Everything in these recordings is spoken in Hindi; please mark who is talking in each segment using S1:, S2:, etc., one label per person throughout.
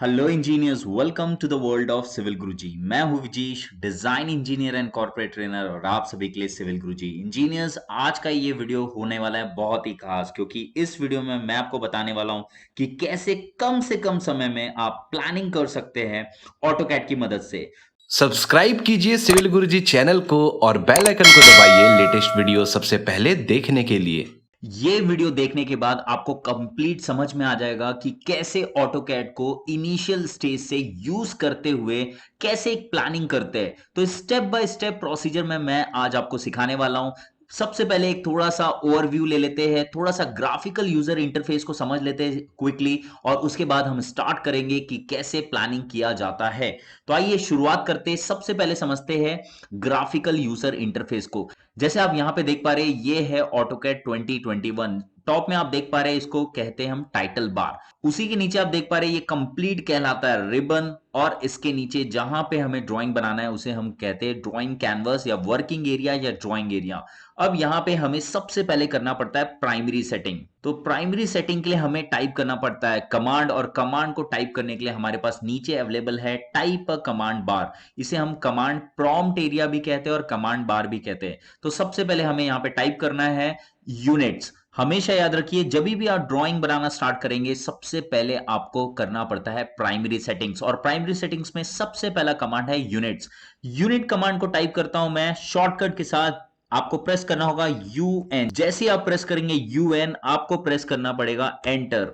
S1: Hello engineers, welcome to the world of civil Guruji. मैं हूं Vijeesh, design engineer and corporate trainer, और आप सभी के लिए सिविल गुरुजी। इंजीनियर्स, आज का ये वीडियो होने वाला है बहुत ही खास, क्योंकि इस वीडियो में मैं आपको बताने वाला हूं कि कैसे कम से कम समय में आप प्लानिंग कर सकते हैं ऑटोकैड की मदद से।
S2: सब्सक्राइब कीजिए सिविल गुरुजी चैनल को और बेल आइकन को दबाइए लेटेस्ट वीडियो सबसे पहले देखने के लिए।
S1: ये वीडियो देखने के बाद आपको कंप्लीट समझ में आ जाएगा कि कैसे ऑटोकैड को इनिशियल स्टेज से यूज करते हुए कैसे एक प्लानिंग करते हैं। तो स्टेप बाय स्टेप प्रोसीजर में मैं आज आपको सिखाने वाला हूं। सबसे पहले एक थोड़ा सा ओवरव्यू ले लेते हैं, थोड़ा सा ग्राफिकल यूजर इंटरफेस को समझ लेते हैं क्विकली, और उसके बाद हम स्टार्ट करेंगे कि कैसे प्लानिंग किया जाता है। तो आइए शुरुआत करते हैं। सबसे पहले समझते हैं ग्राफिकल यूजर इंटरफेस को। जैसे आप यहां पे देख पा रहे हैं, ये है ऑटोकैड 2021। टॉप में आप देख पा रहे हैं, इसको कहते हैं हम टाइटल बार। उसी के नीचे आप देख पा रहे हैं, ये कंप्लीट कहलाता है रिबन, और इसके नीचे जहां पे हमें ड्राइंग बनाना है उसे हम कहते हैं ड्राइंग कैनवस या वर्किंग एरिया या ड्राइंग एरिया। अब यहां पे हमें सबसे पहले करना पड़ता है प्राइमरी सेटिंग। तो प्राइमरी सेटिंग के लिए हमें टाइप करना पड़ता है कमांड, और कमांड को टाइप करने के लिए हमारे पास नीचे अवेलेबल है टाइप अ कमांड बार। इसे हम कमांड प्रॉम्प्ट एरिया भी कहते हैं और कमांड बार भी कहते हैं। तो सबसे पहले हमें यहां पे टाइप करना है यूनिट्स। हमेशा याद रखिए, जब भी आप ड्राइंग बनाना स्टार्ट करेंगे सबसे पहले आपको करना पड़ता है प्राइमरी सेटिंग्स, और प्राइमरी सेटिंग्स में सबसे पहला कमांड है यूनिट्स। यूनिट कमांड को टाइप करता हूं मैं शॉर्टकट के साथ। आपको प्रेस करना होगा UN। जैसे आप प्रेस करेंगे UN, आपको प्रेस करना पड़ेगा एंटर।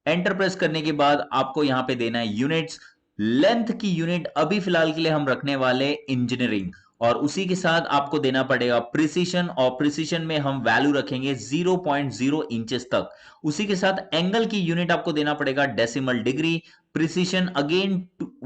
S1: एंटर प्रेस करने के बाद आपको यहां पे देना है यूनिट्स। लेंथ की यूनिट अभी फिलहाल के लिए हम रखने वाले इंजीनियरिंग, और उसी के साथ आपको देना पड़ेगा प्रिसीशन, और प्रिसीशन में हम वैल्यू रखेंगे 0.0 इंचेस तक। उसी के साथ एंगल की यूनिट आपको देना पड़ेगा decimal degree. Precision again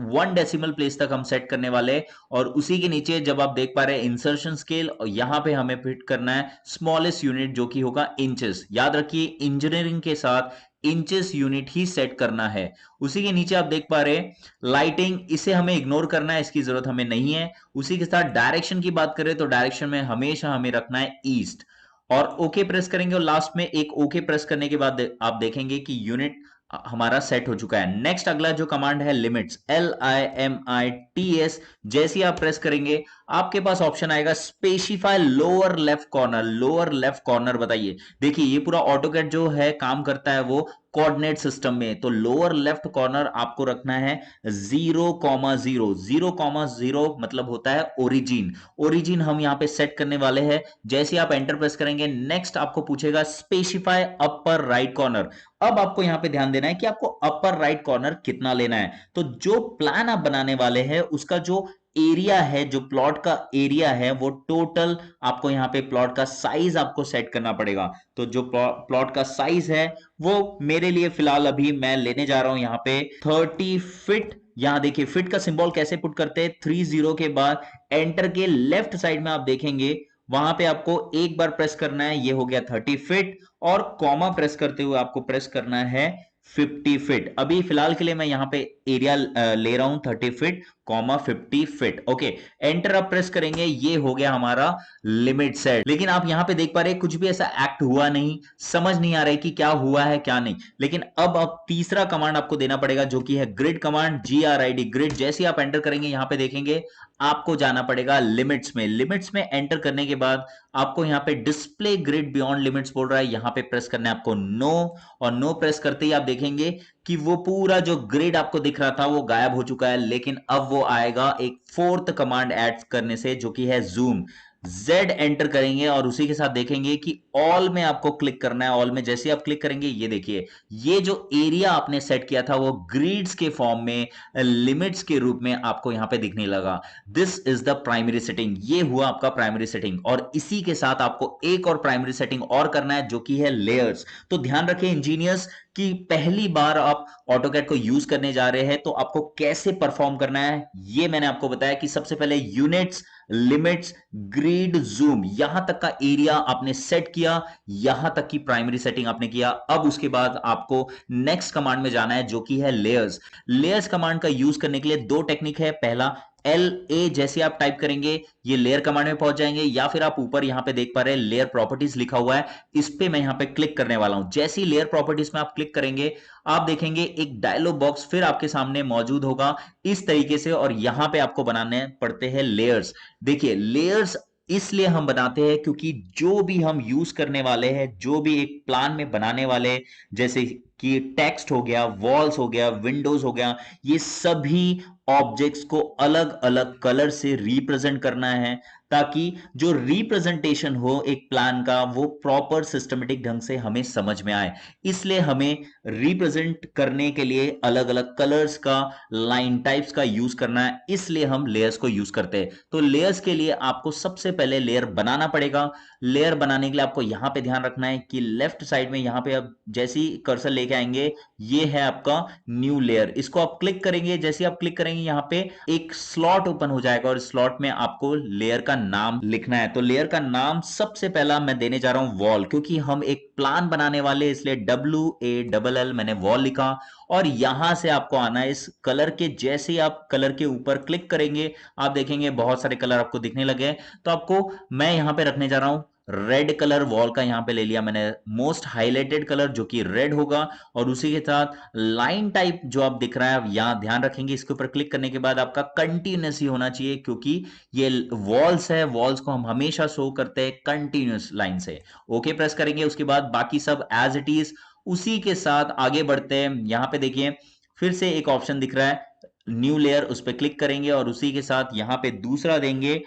S1: 1 decimal place तक हम सेट करने वाले। और उसी के नीचे जब आप देख पा रहे हैं इंसर्शन स्केल, और यहां पे हमें फिट करना है स्मॉलेस्ट यूनिट जो कि होगा इंचेस। याद रखिए, इंजीनियरिंग के साथ इंचेस यूनिट ही सेट करना है। उसी के नीचे आप देख पा रहे हैं लाइटिंग, इसे हमें इग्नोर करना है, इसकी जरूरत हमें नहीं है। उसी के साथ डायरेक्शन की बात करें तो डायरेक्शन में हमेशा हमें रखना है ईस्ट, और ओके प्रेस करेंगे। और लास्ट में एक ओके प्रेस करने के बाद आप देखेंगे कि यूनिट हमारा सेट हो चुका है। नेक्स्ट अगला जो कमांड है लिमिट्स, LIMITS। जैसे ही आप प्रेस करेंगे आपके पास ऑप्शन आएगा specify lower left corner. Lower left corner बताइए। देखिए, ये पूरा ऑटोकैड जो है काम करता है वो कोऑर्डिनेट सिस्टम में। तो लोअर लेफ्ट कॉर्नर आपको रखना है 0,0। 0,0 मतलब होता है ओरिजिन। ओरिजिन हम यहां पे सेट करने वाले हैं। जैसे आप एंटर प्रेस करेंगे, नेक्स्ट आपको पूछेगा स्पेसिफाई अपर राइट कॉर्नर। अब आपको यहां पे ध्यान देना है कि आपको अपर राइट कॉर्नर कितना लेना है। तो जो प्लान आप बनाने वाले हैं उसका जो एरिया है, जो प्लॉट का एरिया है, वो टोटल आपको यहां पे प्लॉट का साइज आपको सेट करना पड़ेगा। तो जो प्लॉट का साइज है वो मेरे लिए फिलहाल अभी मैं लेने जा रहा हूं यहां पे 30 फीट। यहां देखिए फिट का सिंबल कैसे पुट करते हैं, 30 के बाद एंटर के लेफ्ट साइड में आप देखेंगे वहां पे आपको एक बार प्रेस करना है, ये हो गया 30 फीट। और कॉमा प्रेस करते हुए आपको प्रेस करना है 50 फीट। अभी फिलहाल के लिए मैं यहां पे एरिया ले रहा हूं 30 feet comma 50 feet. Okay, enter आप प्रेस करेंगे, ये हो गया हमारा लिमिट सेट। लेकिन आप यहां पे देख पा रहे हैं कुछ भी ऐसा एक्ट हुआ नहीं, समझ नहीं आ रहा है कि क्या हुआ है क्या नहीं। लेकिन अब तीसरा कमांड आपको देना पड़ेगा जो कि है ग्रिड कमांड, GRID ग्रिड। जैसे आप एंटर करेंगे यहां पे देखेंगे आपको जाना पड़ेगा लिमिट्स में। लिमिट्स में एंटर करने के बाद आपको यहां पे डिस्प्ले ग्रिड बियॉन्ड लिमिट्स बोल रहा है, यहां पे प्रेस करना है आपको नो। और नो प्रेस करते ही आप देखेंगे कि वो पूरा जो ग्रिड आपको दिख रहा था वो गायब हो चुका है। लेकिन अब वो आएगा एक फोर्थ कमांड ऐड करने से जो कि है जूम। Z एंटर करेंगे और उसी के साथ देखेंगे कि ऑल में आपको क्लिक करना है। ऑल में जैसे ही आप क्लिक करेंगे, ये देखिए ये जो एरिया आपने सेट किया था वो ग्रिड्स के फॉर्म में, लिमिट्स के रूप में आपको यहां पे दिखने लगा। This is the primary setting. ये हुआ आपका प्राइमरी सेटिंग, और इसी के साथ आपको एक और प्राइमरी सेटिंग और करना है जो कि है लेयर्स। तो ध्यान रखें इंजीनियर्स कि पहली बार आप ऑटोकैड को यूज करने जा रहे हैं तो आपको कैसे परफॉर्म करना है ये मैंने आपको बताया कि सबसे पहले यूनिट्स, लिमिट्स, ग्रिड, जूम, यहां तक का एरिया आपने सेट किया, यहां तक की प्राइमरी सेटिंग आपने किया। अब उसके बाद आपको नेक्स्ट कमांड में जाना है जो कि है लेयर्स। लेयर्स कमांड का यूज करने के लिए दो टेक्निक है। पहला LA जैसे आप टाइप करेंगे ये लेयर कमांड में पहुंच जाएंगे, या फिर आप ऊपर यहां पे देख पा रहे हैं लेयर प्रॉपर्टीज लिखा हुआ है, इस पे मैं यहां पे क्लिक करने वाला हूं। जैसे ही लेयर प्रॉपर्टीज में आप क्लिक करेंगे आप देखेंगे एक डायलॉग बॉक्स फिर आपके सामने मौजूद होगा इस तरीके से, और यहां पे आपको बनाने पड़ते हैं लेयर्स। देखिए लेयर्स इसलिए हम बनाते हैं क्योंकि जो भी हम यूज करने वाले हैं, जो भी एक प्लान में बनाने वाले हैं, जैसे कि टेक्स्ट हो गया, वॉल्स हो गया, विंडोज हो गया, ये सभी ऑब्जेक्ट्स को अलग अलग कलर से रिप्रेजेंट करना है, ताकि जो रिप्रेजेंटेशन हो एक प्लान का वो प्रॉपर सिस्टमेटिक ढंग से हमें समझ में आए। इसलिए हमें रिप्रेजेंट करने के लिए अलग अलग कलर्स का, लाइन टाइप्स का यूज करना है, इसलिए हम लेयर्स को यूज करते हैं। तो लेयर्स के लिए आपको सबसे पहले लेयर बनाना पड़ेगा। लेयर बनाने के लिए आपको यहां पे ध्यान रखना है कि लेफ्ट साइड में यहां पे आप जैसी कर्सर लेके आएंगे ये है आपका न्यू लेयर, इसको आप क्लिक करेंगे। जैसे आप क्लिक करेंगे यहां पे एक स्लॉट ओपन हो जाएगा और स्लॉट में आपको लेयर का नाम लिखना है। तो लेयर का नाम सबसे पहला मैं देने जा रहा हूं वॉल, क्योंकि हम एक प्लान बनाने वाले, इसलिए WALL मैंने वॉल लिखा। और यहां से आपको आना है इस कलर के, जैसे ही आप कलर के ऊपर क्लिक करेंगे आप देखेंगे बहुत सारे कलर आपको दिखने लगे। तो आपको मैं यहां पे रखने जा रहा हूं रेड कलर, वॉल का यहां पे ले लिया मैंने मोस्ट हाईलाइटेड कलर जो कि रेड होगा। और उसी के साथ लाइन टाइप जो आप दिख रहा है, आप यहां ध्यान रखेंगे इसके ऊपर क्लिक करने के बाद आपका कंटिन्यूस ही होना चाहिए, क्योंकि ये वॉल्स है, वॉल्स को हम हमेशा शो करते हैं कंटिन्यूस लाइन से। ओके प्रेस करेंगे, उसके बाद बाकी सब एज इट इज उसी के साथ आगे बढ़ते हैं। यहां पे देखिए फिर से एक ऑप्शन दिख रहा है न्यू लेयर, उस पर क्लिक करेंगे और उसी के साथ यहां पे दूसरा देंगे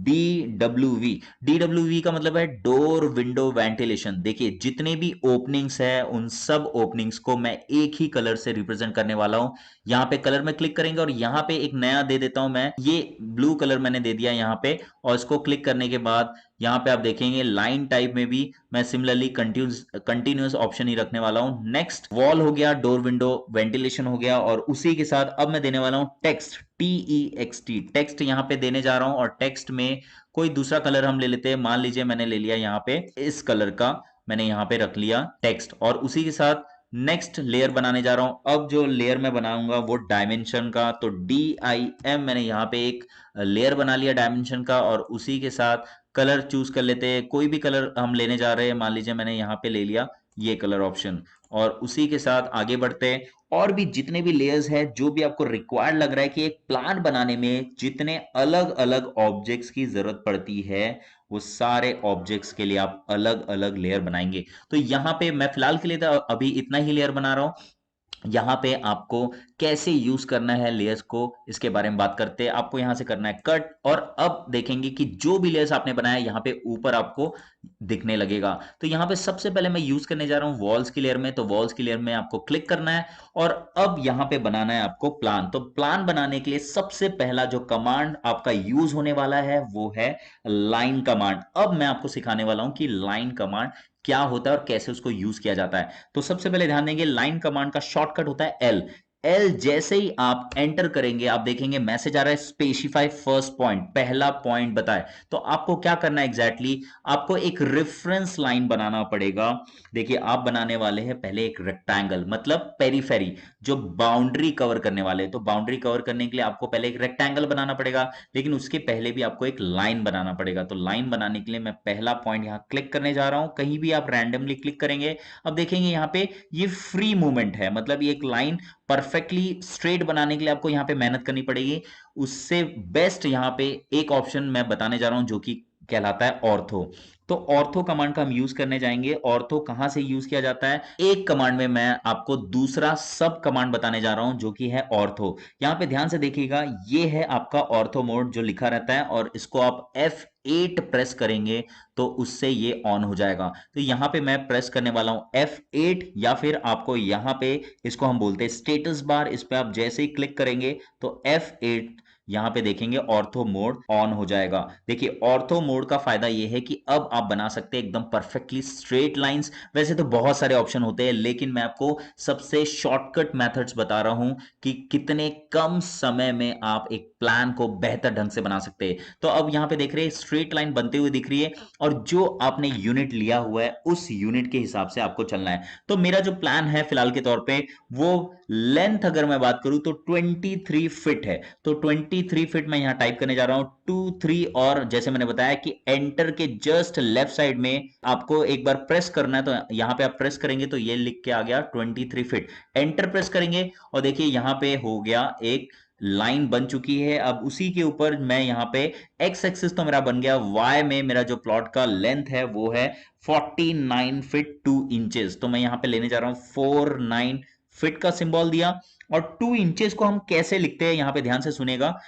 S1: DWV। DWV का मतलब है डोर विंडो वेंटिलेशन। देखिए जितने भी ओपनिंग्स है उन सब ओपनिंग्स को मैं एक ही कलर से रिप्रेजेंट करने वाला हूं। यहां पे कलर में क्लिक करेंगे और यहां पे एक नया दे देता हूं मैं, ये ब्लू कलर मैंने दे दिया यहां पे। और इसको क्लिक करने के बाद यहां पे आप देखेंगे लाइन टाइप में भी मैं सिमिलरली कंटिन्यूअस ऑप्शन ही रखने वाला हूं। नेक्स्ट वॉल हो गया, डोर विंडो वेंटिलेशन हो गया, और उसी के साथ अब मैं देने वाला हूं टेक्स्ट, TEXT। टेक्स्ट यहां पे देने जा रहा हूं, और टेक्स्ट में कोई दूसरा कलर हम ले लेते हैं। मान लीजिए मैंने ले लिया यहां पे इस कलर का, मैंने यहां पे रख लिया टेक्स्ट। और उसी के साथ नेक्स्ट लेयर बनाने जा रहा हूं। अब जो लेयर मैं बनाऊंगा वो डायमेंशन का, तो DIM मैंने यहां पे एक लेयर बना लिया डायमेंशन का। और उसी के साथ कलर चूज कर लेते हैं, कोई भी कलर हम लेने जा रहे हैं, मान लीजिए मैंने यहां पे ले लिया ये कलर ऑप्शन। और उसी के साथ आगे बढ़ते हैं। और भी जितने भी लेयर्स हैं, जो भी आपको रिक्वायर्ड लग रहा है कि एक प्लान बनाने में जितने अलग अलग ऑब्जेक्ट्स की जरूरत पड़ती है, वो सारे ऑब्जेक्ट्स के लिए आप अलग अलग लेयर बनाएंगे। तो यहां पे मैं फिलहाल के लिए तो अभी इतना ही लेयर बना रहा हूं। यहां पे आपको कैसे यूज करना है लेयर्स को, इसके बारे में बात करते हैं। आपको यहां से करना है कट, और अब देखेंगे कि जो भी लेयर्स आपने बनाया यहां पे ऊपर आपको दिखने लगेगा। तो यहां पे सबसे पहले मैं यूज करने जा रहा हूं वॉल्स की लेयर में। तो वॉल्स की लेयर में आपको क्लिक करना है और अब यहां पे बनाना है आपको प्लान। तो प्लान बनाने के लिए सबसे पहला जो कमांड आपका यूज होने वाला है वो है लाइन कमांड। अब मैं आपको सिखाने वाला हूं कि लाइन कमांड क्या होता है और कैसे उसको यूज किया जाता है। तो सबसे पहले ध्यान देंगे लाइन कमांड का शॉर्टकट होता है एल। एल जैसे ही आप एंटर करेंगे आप देखेंगे मैसेज आ रहा है स्पेसिफाई फर्स्ट पॉइंट, पहला पॉइंट बताए। तो आपको क्या करना है एग्जैक्टली, आपको एक रेफरेंस लाइन बनाना पड़ेगा। देखिए आप बनाने वाले हैं पहले एक रेक्टेंगल, मतलब पेरीफेरी, जो बाउंड्री कवर करने वाले हैं। तो बाउंड्री कवर करने के लिए आपको पहले एक रेक्टेंगल बनाना पड़ेगा, लेकिन उसके पहले भी आपको एक लाइन बनाना पड़ेगा। तो लाइन बनाने के लिए मैं पहला पॉइंट यहां क्लिक करने जा रहा हूं, कहीं भी आप रैंडमली क्लिक करेंगे। अब देखेंगे यहां पे ये फ्री मूवमेंट है, मतलब ये एक लाइन परफेक्टली स्ट्रेट बनाने के लिए आपको यहां पे मेहनत करनी पड़ेगी। उससे बेस्ट यहां पे एक ऑप्शन मैं बताने जा रहा हूं जो कि कहलाता है ऑर्थो। तो ऑर्थो कमांड का हम यूज करने जाएंगे। ऑर्थो कहां से यूज किया जाता है, एक कमांड में मैं आपको दूसरा सब कमांड बताने जा रहा हूं जो कि है ऑर्थो। यहां पे ध्यान से देखिएगा, ये है आपका ऑर्थो मोड जो लिखा रहता है, और इसको आप F8 प्रेस करेंगे तो उससे ये ऑन हो जाएगा। तो यहां पे मैं प्रेस करने वाला हूं F8, या फिर आपको यहां पे इसको हम बोलते हैं स्टेटस बार, इस पे आप जैसे ही क्लिक करेंगे तो F8 यहां पे देखेंगे ऑर्थो मोड ऑन हो जाएगा। देखिए ऑर्थो मोड का फायदा यह है कि अब आप बना सकते हैं एकदम परफेक्टली स्ट्रेट लाइंस। वैसे तो बहुत सारे ऑप्शन होते हैं, लेकिन मैं आपको सबसे शॉर्टकट मेथड्स बता रहा हूं कि कितने कम समय में आप एक प्लान को बेहतर ढंग से बना सकते हैं। तो अब यहां पे देख रहे हैं स्ट्रेट लाइन बनते हुए दिख रही है, और जो आपने यूनिट लिया हुआ है उस यूनिट के हिसाब से आपको चलना है। तो मेरा जो प्लान है फिलहाल के तौर पे, वो लेंथ अगर मैं बात करूं तो 23 फीट है। तो 23 फीट मैं यहां टाइप करने जा रहा हूं, 23। और जैसे मैंने बताया कि एंटर के जस्ट लेफ्ट साइड में आपको एक बार प्रेस करना है, तो यहां पे आप प्रेस करेंगे तो ये लिख के आ गया 23 फीट। एंटर प्रेस करेंगे और देखिए यहां पे हो गया एक लाइन बन चुकी है। अब उसी के ऊपर मैं यहां पे एक्स एक्सिस तो मेरा बन गया, वाई में मेरा जो प्लॉट का लेंथ है वो है 49 फीट 2 इंचेस। तो मैं यहां पे लेने जा रहा हूं 49 फिट का सिंबल दिया। और 2 इंचेस को हम कैसे लिखते हैं, यहां पे ध्यान से सुनेगा।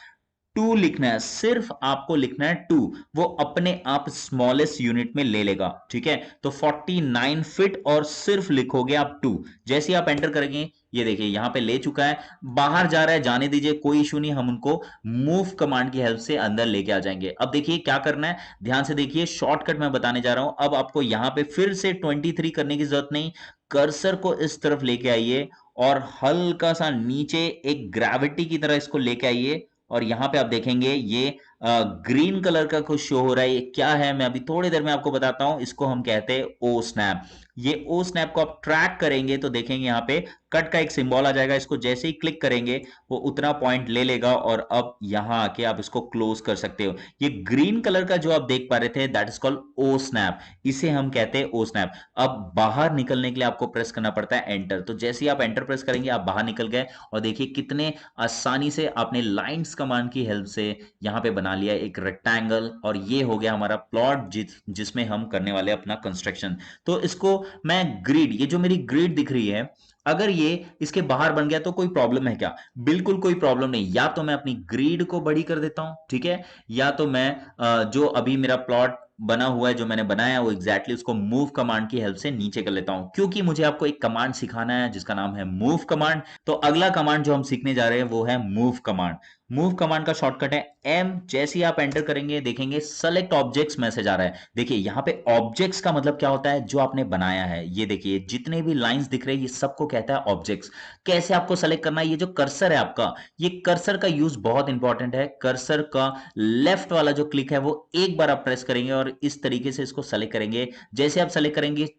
S1: 2 लिखना है, सिर्फ आपको लिखना है 2। वो अपने आप स्मॉलेस्ट यूनिट में ले लेगा, ठीक है। तो 49 फिट और सिर्फ लिखोगे आप 2। जैसे आप एंटर करेंगे ये देखिए यहां पे ले चुका है, बाहर जा रहा है, जाने दीजिए, कोई इशू नहीं, हम उनको मूव कमांड की हेल्प से अंदर लेके आ जाएंगे। अब देखिए क्या करना है, ध्यान से देखिए, शॉर्टकट मैं बताने जा रहा हूं। अब आपको यहां पे फिर से 23 करने की जरूरत नहीं, कर्सर को इस तरफ लेके आइए और हल्का सा नीचे एक ग्रेविटी की तरह इसको लेके आइए। और यहां पे आप देखेंगे ये ग्रीन कलर का कुछ शो हो रहा है, ये क्या है मैं अभी थोड़ी देर में आपको बताता हूं। इसको हम कहते हैं ओ स्नैप। ये ओ स्नैप को आप ट्रैक करेंगे तो देखेंगे यहां पे कट का एक सिंबल आ जाएगा, इसको जैसे ही क्लिक करेंगे वो उतना पॉइंट ले लेगा और अब यहां आके आप इसको क्लोज कर सकते हो। ये ग्रीन कलर का जो आप देख पा रहे थे that is called osnap, इसे हम कहते हैं ओ स्नैप। अब बाहर निकलने के लिए आपको प्रेस करना पड़ता है एंटर। तो जैसे ही आप एंटर प्रेस करेंगे आप बाहर निकल गए और देखिए कितने आसानी से आपने लाइंस कमांड की हेल्प से यहां पे बना लिया एक रेक्टेंगल। और ये हो गया हमारा प्लॉट जिसमें हम करने वाले अपना कंस्ट्रक्शन। तो इसको मैं ग्रिड, ये जो मेरी ग्रिड दिख रही है, अगर ये इसके बाहर बन गया तो कोई प्रॉब्लम है क्या? बिल्कुल कोई प्रॉब्लम नहीं। या तो मैं अपनी ग्रिड को बड़ी कर देता हूं, ठीक है, या तो मैं जो अभी मेरा प्लॉट बना हुआ है जो मैंने बनाया वो एग्जैक्टली उसको मूव कमांड की हेल्प से नीचे कर लेता हूं, क्योंकि मुझे आपको एक कमांड सिखाना है जिसका नाम है मूव कमांड। तो अगला कमांड जो हम सीखने जा रहे हैं वो है मूव कमांड। मूव कमांड का शॉर्टकट है एम। जैसे ही आप एंटर करेंगे देखेंगे सेलेक्ट ऑब्जेक्ट्स मैसेज आ रहा है। देखिए यहां पे ऑब्जेक्ट्स का मतलब क्या होता है, जो आपने बनाया है। ये देखिए जितने भी लाइंस दिख रहे हैं ये सबको कहता है ऑब्जेक्ट्स। कैसे आपको सेलेक्ट करना है, ये जो कर्सर है आपका, ये कर्सर का यूज बहुत इंपॉर्टेंट है। कर्सर का लेफ्ट वाला जो क्लिक है वो एक बार आप प्रेस करेंगे और इस तरीके से इसको सेलेक्ट करेंगे। जैसे आप सेलेक्ट करेंगे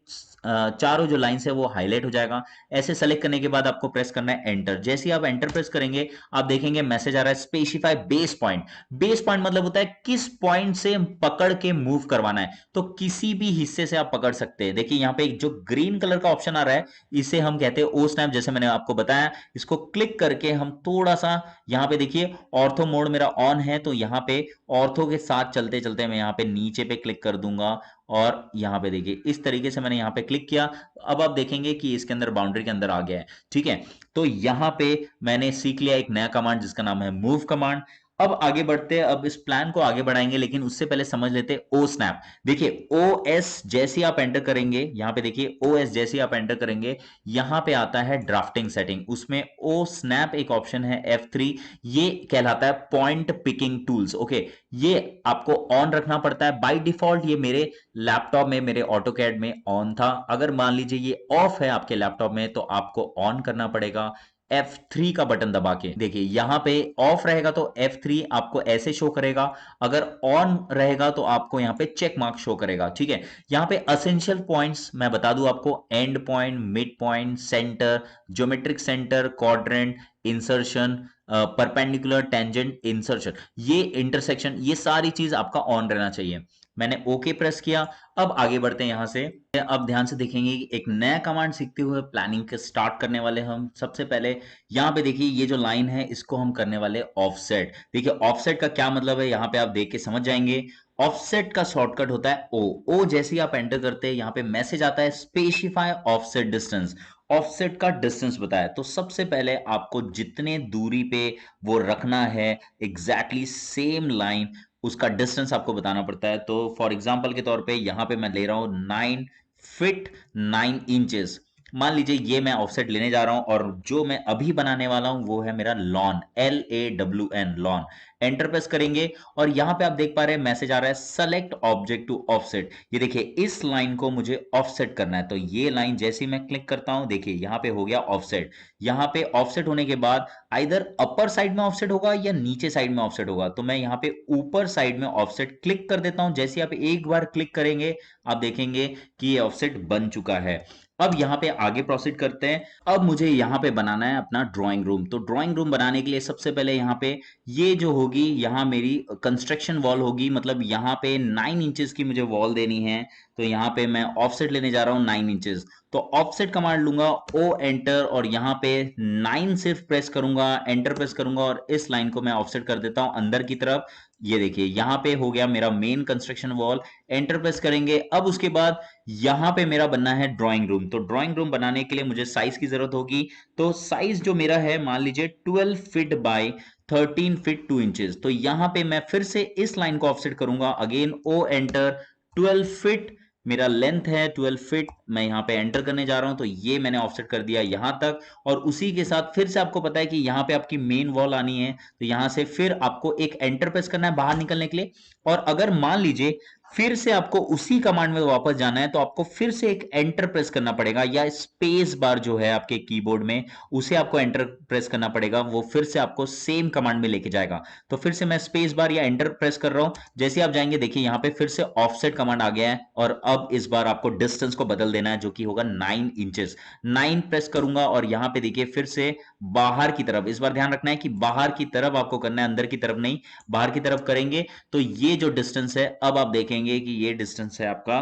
S1: चारों जो लाइंस है वो हाईलाइट हो जाएगा। ऐसे सेलेक्ट करने के बाद आपको प्रेस करना है एंटर। जैसे ही आप एंटर प्रेस करेंगे आप देखेंगे मैसेज आ रहा है specify base point. Base point मतलब होता है किस पॉइंट से पकड़ के मूव करवाना है, तो किसी भी हिस्से से आप पकड़ सकते हैं। देखिए यहां पे एक जो ग्रीन कलर का ऑप्शन आ रहा है इसे हम कहते हैं ओ स्नैप, जैसे मैंने आपको बताया। इसको क्लिक करके हम थोड़ा सा यहां पे देखिए ऑर्थो मोड मेरा ऑन है, तो यहां पे ऑर्थो के साथ चलते चलते मैं यहां पे नीचे पे क्लिक कर दूंगा और यहां पे देखिए इस तरीके से मैंने यहां पे क्लिक किया। अब आप देखेंगे कि इसके अंदर बाउंड्री के अंदर आ गया है, ठीक है। तो यहां पे मैंने सीख लिया एक नया कमांड जिसका नाम है मूव कमांड। अब आगे बढ़ते हैं, अब इस प्लान को आगे बढ़ाएंगे, लेकिन उससे पहले समझ लेते हैं ओ स्नैप। देखिए ओ एस जैसे ही आप एंटर करेंगे, यहां पे देखिए ओ एस जैसे ही आप एंटर करेंगे यहां पे आता है ड्राफ्टिंग सेटिंग, उसमें ओ स्नैप एक ऑप्शन है F3, ये कहलाता है पॉइंट पिकिंग टूल्स। ओके, ये आपको ऑन रखना पड़ता है बाय डिफॉल्ट। ये मेरे लैपटॉप में, मेरे ऑटोकैड में ऑन था। अगर मान लीजिए ये ऑफ है आपके लैपटॉप में तो आपको ऑन करना पड़ेगा F3 का बटन दबा के। देखिए यहां पे ऑफ रहेगा तो F3 आपको ऐसे शो करेगा, अगर ऑन रहेगा तो आपको यहां पे चेक मार्क शो करेगा, ठीक है। यहां पे असेंशियल पॉइंट्स मैं बता दूं आपको, and point, mid point, centre, geometric centre, quadrant, insertion, perpendicular, tangent, insertion, ये इंटरसेक्शन, ये सारी चीज आपका ऑन रहना चाहिए। मैंने ओके प्रेस किया। अब आगे बढ़ते हैं यहां से। अब ध्यान से देखेंगे कि एक नया कमांड सीखते हुए प्लानिंग के स्टार्ट करने वाले हम। सबसे पहले यहां पे देखिए ये जो लाइन है इसको हम करने वाले ऑफसेट। देखिए ऑफसेट का क्या मतलब है यहां पे आप देख के समझ जाएंगे। ऑफसेट का शॉर्टकट होता है ओ। ओ जैसे ही आप एंटर करते हैं यहां पे मैसेज आता है स्पेसिफाई ऑफसेट डिस्टेंस। ऑफसेट का डिस्टेंस बताया, तो सबसे पहले आपको जितने दूरी पे वो रखना है एग्जैक्टली सेम लाइन, उसका डिस्टेंस आपको बताना पड़ता है। तो फॉर एग्जांपल के तौर पे यहां पे मैं ले रहा हूं 9 फीट 9 इंचेस। मान लीजिए ये मैं ऑफसेट लेने जा रहा हूं और जो मैं अभी बनाने वाला हूं वो है मेरा lawn, LAWN, lawn. Enter press करेंगे और यहां पे आप देख पा रहे हैं मैसेज आ रहा है सेलेक्ट ऑब्जेक्ट टू ऑफसेट। ये देखिए इस लाइन को मुझे ऑफसेट करना है, तो ये लाइन जैसे ही मैं क्लिक करता हूं देखिए यहां पे हो गया ऑफसेट। यहां पे ऑफसेट होने के बाद आइदर अपर साइड में ऑफसेट होगा या नीचे साइड में ऑफसेट होगा, तो मैं यहां पे ऊपर साइड में ऑफसेट क्लिक कर देता हूं। जैसे आप एक बार क्लिक करेंगे आप देखेंगे कि ये ऑफसेट बन चुका है। अब यहाँ पे आगे प्रोसीड करते हैं। अब मुझे यहाँ पे बनाना है अपना ड्राइंग रूम। तो ड्राइंग रूम बनाने के लिए सबसे पहले यहाँ पे ये जो होगी, यहाँ मेरी कंस्ट्रक्शन वॉल होगी, मतलब यहाँ पे 9 इंचेस की मुझे वॉल देनी है। तो यहाँ पे मैं ऑफसेट लेने जा रहा हूँ 9 इंचेस। तो ऑफसेट कमांड लूंगा, ओ एंटर, और यहाँ पे 9 सिर्फ प्रेस करूंगा, एंटर प्रेस करूंगा, और इस लाइन को मैं ऑफसेट कर देता हूँ अंदर की तरफ। ये देखिए यहाँ पे हो गया मेरा main construction wall. Enter press करेंगे। अब उसके बाद यहां पे मेरा बनना है ड्राइंग रूम। तो ड्राइंग रूम बनाने के लिए मुझे साइज की जरूरत होगी। तो साइज जो मेरा है, मान लीजिए 12 फीट बाय 13 फीट 2 इंचेस। तो यहां पे मैं फिर से इस लाइन को ऑफसेट करूंगा, अगेन ओ एंटर। 12 फीट मेरा लेंथ है, 12 फीट मैं यहां पे एंटर करने जा रहा हूं। तो ये मैंने ऑफसेट कर दिया यहां तक। और उसी के साथ फिर से आपको पता है कि यहां पे आपकी मेन वॉल आनी है, तो यहां से फिर आपको एक एंटर प्रेस करना है बाहर निकलने के लिए। और अगर मान लीजिए फिर से आपको उसी कमांड में वापस जाना है, तो आपको फिर से एक एंटर प्रेस करना पड़ेगा, या स्पेस बार जो है आपके कीबोर्ड में, उसे आपको एंटर प्रेस करना पड़ेगा। वो फिर से आपको सेम कमांड में लेके जाएगा। तो फिर से मैं स्पेस बार या एंटर प्रेस कर रहा हूं। जैसे आप जाएंगे, देखिए यहां पे फिर से ऑफसेट कमांड आ गया है, और अब इस बार आपको डिस्टेंस को बदल देना है, जो कि होगा 9 इंचेस। 9 प्रेस करूंगा, और यहां पे देखिए फिर से बाहर की तरफ, इस बार ध्यान रखना है कि बाहर की तरफ आपको करना है, अंदर की तरफ नहीं। बाहर की तरफ करेंगे तो ये जो डिस्टेंस है, अब आप देखेंगे कि ये डिस्टेंस है आपका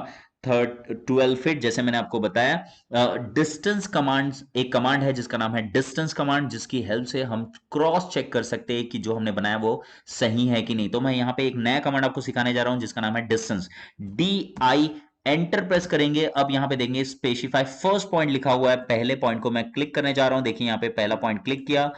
S1: 12 फीट, जैसे मैंने आपको बताया। डिस्टेंस कमांड, एक कमांड है जिसका नाम है डिस्टेंस कमांड, जिसकी हेल्प से हम क्रॉस चेक कर सकते हैं कि जो हमने बनाया वो सही है कि नहीं। तो मैं यहां पे एक नया कमांड आपको सिखाने जा रहा हूं जिसका नाम है distance. D I enter press करेंगे। अब यहां पे देंगे स्पेसिफाई फर्स्ट पॉइंट लिखा हुआ है, पहले पॉइंट को मैं क्लिक करने जा रहा हूं। देखिए यहां पे पहला पॉइंट क्लिक किया,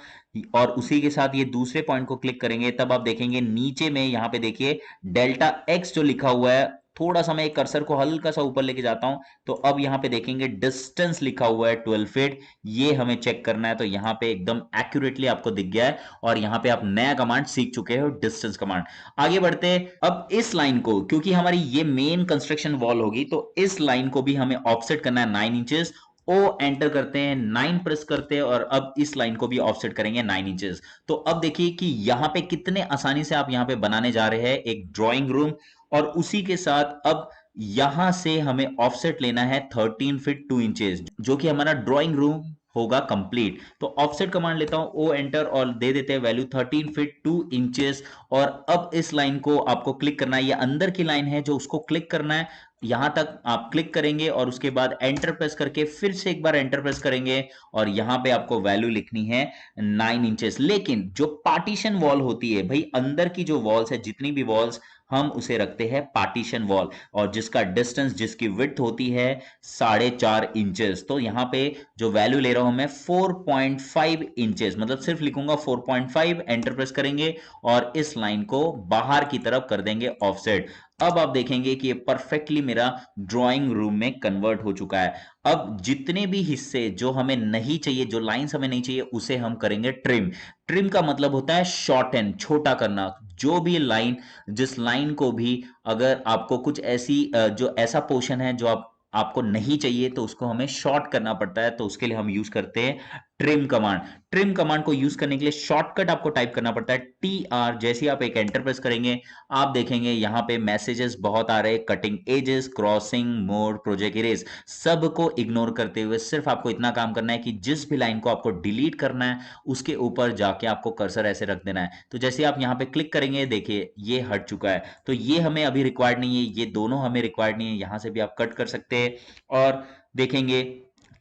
S1: और उसी के साथ ये दूसरे पॉइंट को क्लिक करेंगे। तब आप देखेंगे नीचे में यहां पे देखिए डेल्टा एक्स जो लिखा हुआ है। थोड़ा सा मैं एक कर्सर को हल्का सा ऊपर लेके जाता हूं, तो अब यहां पे देखेंगे डिस्टेंस लिखा हुआ है 12 फीट। ये हमें चेक करना है। तो यहां पे एकदम एक्यूरेटली आपको दिख गया है, और यहां पे आप नया कमांड सीख चुके हो, डिस्टेंस कमांड। आगे बढ़ते हैं। अब इस लाइन को, क्योंकि हमारी ये मेन कंस्ट्रक्शन वॉल होगी, तो इस लाइन को भी हमें ऑफसेट करना है 9 इंचेस। ओ एंटर करते हैं, 9 प्रेस करते हैं, और अब इस लाइन को भी ऑफसेट करेंगे 9 इंचेस। तो अब देखिए कि यहां पे कितने आसानी से आप यहां पे बनाने जा रहे हैं एक ड्राइंग रूम। और उसी के साथ अब यहां से हमें ऑफसेट लेना है 13 फीट 2 इंचेस, जो कि हमारा ड्राइंग रूम होगा कंप्लीट। तो ऑफसेट कमांड लेता हूं, ओ एंटर, और दे देते हैं वैल्यू 13 फीट 2 इंचेस। और अब इस लाइन को आपको क्लिक करना है, ये अंदर की लाइन है जो उसको क्लिक करना है। यहां तक आप क्लिक करेंगे, और उसके बाद एंटर प्रेस करके फिर से एक बार एंटर प्रेस करेंगे, और यहां पे आपको वैल्यू लिखनी है 9 इंचेस। लेकिन जो पार्टीशन वॉल होती है भाई, अंदर की जो वॉल्स है, जितनी भी वॉल्स, हम उसे रखते हैं पार्टीशन वॉल, और जिसका डिस्टेंस, जिसकी विड्थ होती है 4.5 इंचेस। तो यहां पे जो वैल्यू ले रहा हूं मैं 4.5 इंचेस, मतलब सिर्फ लिखूंगा 4.5, एंटर प्रेस करेंगे, और इस लाइन को बाहर की तरफ कर देंगे ऑफसेट। अब आप देखेंगे कि ये परफेक्टली मेरा ड्राइंग रूम में कन्वर्ट हो चुका है। अब जितने भी हिस्से जो हमें नहीं चाहिए, जो लाइंस हमें नहीं चाहिए, उसे हम करेंगे ट्रिम। ट्रिम का मतलब होता है शॉर्टन, छोटा करना। जो भी लाइन, जिस लाइन को भी, अगर आपको कुछ ऐसी जो ऐसा पोर्शन है जो आपको नहीं चाहिए, तो उसको हमें शॉर्ट करना पड़ता है। तो उसके लिए हम यूज करते हैं ट्रिम कमांड। ट्रिम कमांड को यूज करने के लिए शॉर्टकट आपको टाइप करना पड़ता है टी आर। जैसे ही आप एक एंटर प्रेस करेंगे, आप देखेंगे यहां पे मैसेजेस बहुत आ रहे हैं, cutting edges, crossing, mode, project erase. सबको इग्नोर करते हुए सिर्फ आपको इतना काम करना है कि जिस भी लाइन को आपको डिलीट करना है, उसके ऊपर जाके आपको कर्सर ऐसे रख देना है। तो जैसे आप यहां पे क्लिक करेंगे, देखिए ये हट चुका है। तो ये हमें अभी रिक्वायर्ड नहीं है, ये दोनों हमें रिक्वायर्ड नहीं है। यहां से भी आप कट कर सकते हैं, और देखेंगे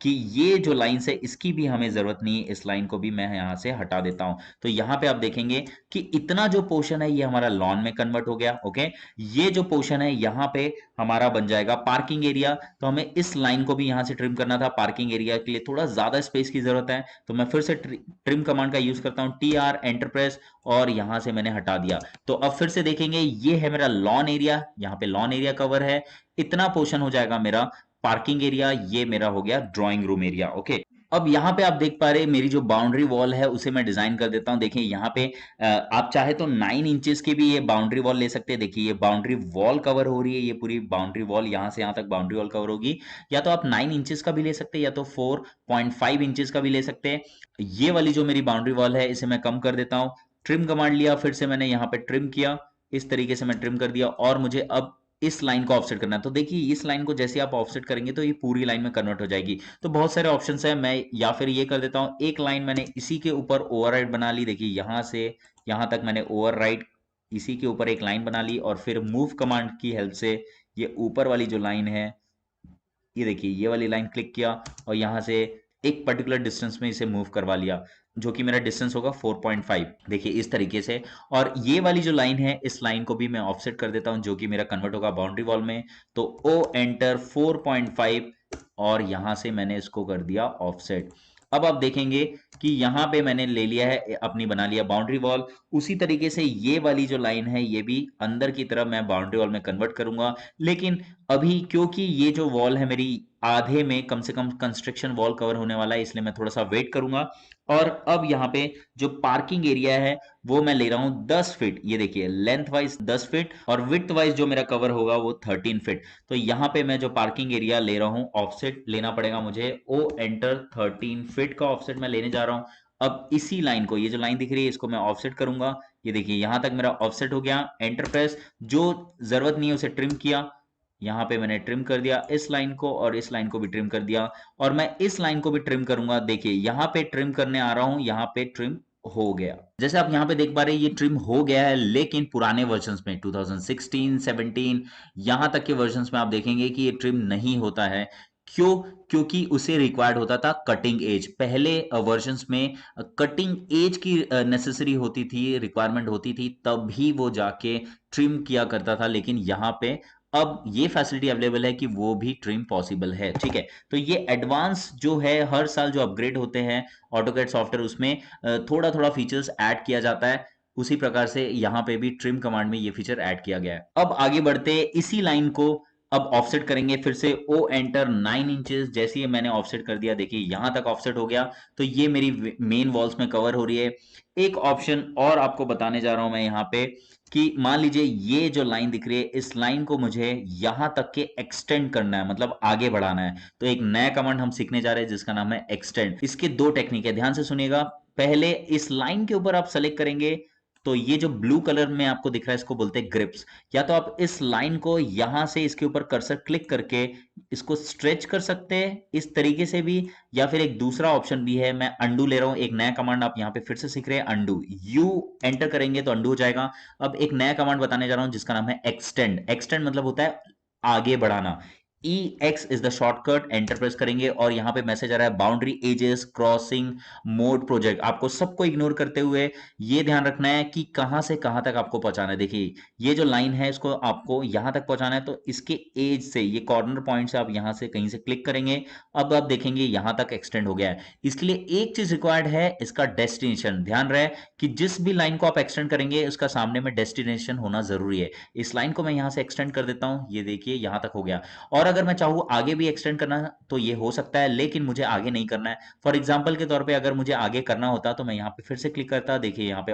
S1: कि ये जो लाइंस है, इसकी भी हमें जरूरत नहीं है। इस लाइन को भी मैं यहां से हटा देता हूं। तो यहां पे आप देखेंगे कि इतना जो पोर्शन है, ये हमारा लॉन में कन्वर्ट हो गया। ओके, ये जो पोर्शन है यहां पे हमारा बन जाएगा पार्किंग एरिया। तो हमें इस लाइन को भी यहां से ट्रिम करना था। पार्किंग एरिया के लिए थोड़ा ज्यादा स्पेस की जरूरत है, तो मैं फिर से ट्रिम कमांड का यूज करता हूं, टी आर, एंटर प्रेस, और यहां से मैंने हटा दिया। तो अब फिर से देखेंगे, ये है मेरा लॉन एरिया, यहां पे लॉन एरिया कवर है। इतना पोर्शन हो जाएगा मेरा पार्किंग एरिया। ये मेरा हो गया ड्राइंग रूम एरिया। ओके, अब यहां पे आप देख पा रहे हैं मेरी जो बाउंड्री वॉल है, उसे मैं डिजाइन कर देता हूं। देखिए यहां पे आप चाहे तो 9 इंचेस की भी ये बाउंड्री वॉल ले सकते हैं। देखिए ये बाउंड्री वॉल कवर हो रही है, ये पूरी बाउंड्री वॉल यहां से यहां तक बाउंड्री वॉल कवर होगी। या तो आप 9 इंचेस का भी ले सकते हैं, या तो 4.5 इंचेस का भी ले सकते हैं। ये वाली जो मेरी बाउंड्री वॉल है, इसे मैं कम कर देता हूं। ट्रिम कमांड लिया, फिर से मैंने यहां पे ट्रिम किया, इस तरीके से मैं ट्रिम कर दिया। और मुझे अब इस लाइन को ऑफसेट करना है। तो देखिए इस लाइन को जैसे आप ऑफसेट करेंगे तो ये पूरी लाइन में कन्वर्ट हो जाएगी। तो बहुत सारे ऑप्शंस हैं, मैं या फिर ये कर देता हूँ, एक लाइन मैंने इसी के ऊपर ओवरराइट बना ली। देखिए यहाँ से यहाँ तक मैंने ओवरराइट इसी के ऊपर एक लाइन बना ली, और फिर मूव कमांड की हेल्प से ये ऊपर वाली जो लाइन है, ये देखिए ये वाली लाइन क्लिक किया और यहाँ से एक पर्टिकुलर डिस्टेंस में इसे मूव करवा लिया, जो कि मेरा डिस्टेंस होगा 4.5। देखिए इस तरीके से। और ये वाली जो लाइन है, इस लाइन को भी मैं ऑफसेट कर देता हूं, जो कि मेरा कन्वर्ट होगा बाउंड्री वॉल में। तो ओ एंटर 4.5, और यहां से मैंने इसको कर दिया ऑफसेट। अब आप देखेंगे कि यहां पे मैंने ले लिया है, अपनी बना लिया बाउंड्री वॉल। उसी तरीके से ये वाली जो लाइन है, ये भी अंदर की तरफ मैं बाउंड्री वॉल में कन्वर्ट करूंगा। लेकिन अभी क्योंकि ये जो वॉल है मेरी आधे में कम से कम कंस्ट्रक्शन वॉल कवर होने वाला है, इसलिए मैं थोड़ा सा वेट करूंगा। और अब यहाँ पे जो पार्किंग एरिया है वो मैं ले रहा हूं 10 फीट। ये देखिए लेंथ वाइज 10 फीट और विड्थ वाइज जो मेरा कवर होगा वो 13 फीट। तो यहाँ पे मैं जो पार्किंग एरिया ले रहा हूँ, ऑफसेट लेना पड़ेगा मुझे। ओ एंटर 13 फीट का ऑफसेट मैं लेने जा रहा हूँ। अब इसी लाइन को, ये जो लाइन दिख रही है, इसको मैं ऑफसेट करूंगा। ये देखिए यहां तक मेरा ऑफसेट हो गया। एंटर प्रेस, जो जरूरत नहीं है उसे ट्रिम किया। यहाँ पे मैंने ट्रिम कर दिया इस लाइन को, और इस लाइन को भी ट्रिम कर दिया, और मैं इस लाइन को भी ट्रिम करूंगा। देखिए यहाँ पे ट्रिम करने आ रहा हूं, यहाँ पे ट्रिम हो गया। जैसे आप यहाँ पे देख पा रहे हैं ये ट्रिम हो गया है, लेकिन पुराने वर्जन्स में 2016, 17 यहाँ तक के वर्जन्स में आप देखेंगे कि ये ट्रिम नहीं होता है। क्यों? क्योंकि उसे रिक्वायर्ड होता था कटिंग एज। पहले वर्जन्स में कटिंग एज की नेसेसरी होती थी, रिक्वायरमेंट होती थी, तब भी वो जाके ट्रिम किया करता था। लेकिन यहाँ पे अब ये फैसिलिटी अवेलेबल है कि वो भी ट्रिम पॉसिबल है। ठीक है, तो ये एडवांस जो है, हर साल जो अपग्रेड होते हैं ऑटोकैड सॉफ्टवेयर, उसमें थोड़ा थोड़ा फीचर्स ऐड किया जाता है। उसी प्रकार से यहाँ पे भी ट्रिम कमांड में ये फीचर ऐड किया गया है। अब आगे बढ़ते इसी लाइन को अब ऑफसेट करेंगे फिर से। ओ एंटर 9 इंचेस, जैसे ही मैंने ऑफसेट कर दिया, देखिए यहां तक ऑफसेट हो गया। तो ये मेरी मेन वॉल्स में कवर हो रही है। एक ऑप्शन और आपको बताने जा रहा हूं मैं यहाँ पे, कि मान लीजिए ये जो लाइन दिख रही है, इस लाइन को मुझे यहां तक के एक्सटेंड करना है, मतलब आगे बढ़ाना है। तो एक नया कमांड हम सीखने जा रहे हैं जिसका नाम है एक्सटेंड। इसके दो टेक्निक है, ध्यान से सुनिएगा। पहले इस लाइन के ऊपर आप सेलेक्ट करेंगे, तो ये जो ब्लू कलर में आपको दिख रहा है, इसको बोलते हैं ग्रिप्स। या तो आप इस लाइन को यहां से इसके ऊपर कर्सर क्लिक करके इसको स्ट्रेच कर सकते हैं इस तरीके से भी, या फिर एक दूसरा ऑप्शन भी है, मैं अंडू ले रहा हूं, एक नया कमांड आप यहां पे फिर से सीख रहे हैं, अंडू। यू एंटर करेंगे तो अंडू हो जाएगा। अब एक नया कमांड बताने जा रहा हूं जिसका नाम है एक्सटेंड। एक्सटेंड मतलब होता है आगे बढ़ाना। E X is the shortcut. Enter press करेंगे और यहां पे मैसेज आ रहा है boundary edges crossing mode project. आपको सबको इग्नोर करते हुए ये ध्यान रखना है कि कहां से कहां तक आपको पहुंचाना है। देखिए ये जो लाइन है, इसको आपको यहां तक पहुंचाना है, तो इसके एज से, ये कॉर्नर पॉइंट से आप यहां से कहीं से क्लिक करेंगे। अब आप देखेंगे यहां तक एक्सटेंड हो गया है। इसके लिए एक चीज रिक्वायर्ड है, इसका डेस्टिनेशन। ध्यान रहे कि जिस भी लाइन को आप एक्सटेंड करेंगे, उसका सामने में डेस्टिनेशन होना जरूरी है। इस लाइन को मैं यहां से एक्सटेंड कर देता हूं, ये देखिए यहां तक हो गया। और अगर मैं चाहूँ आगे भी एक्सटेंड करना तो ये हो सकता है, लेकिन मुझे आगे नहीं करना है। फॉर एग्जाम्पल के तौर पे अगर मुझे आगे करना होता तो मैं यहाँ पे फिर से क्लिक करता, देखिए यहाँ पे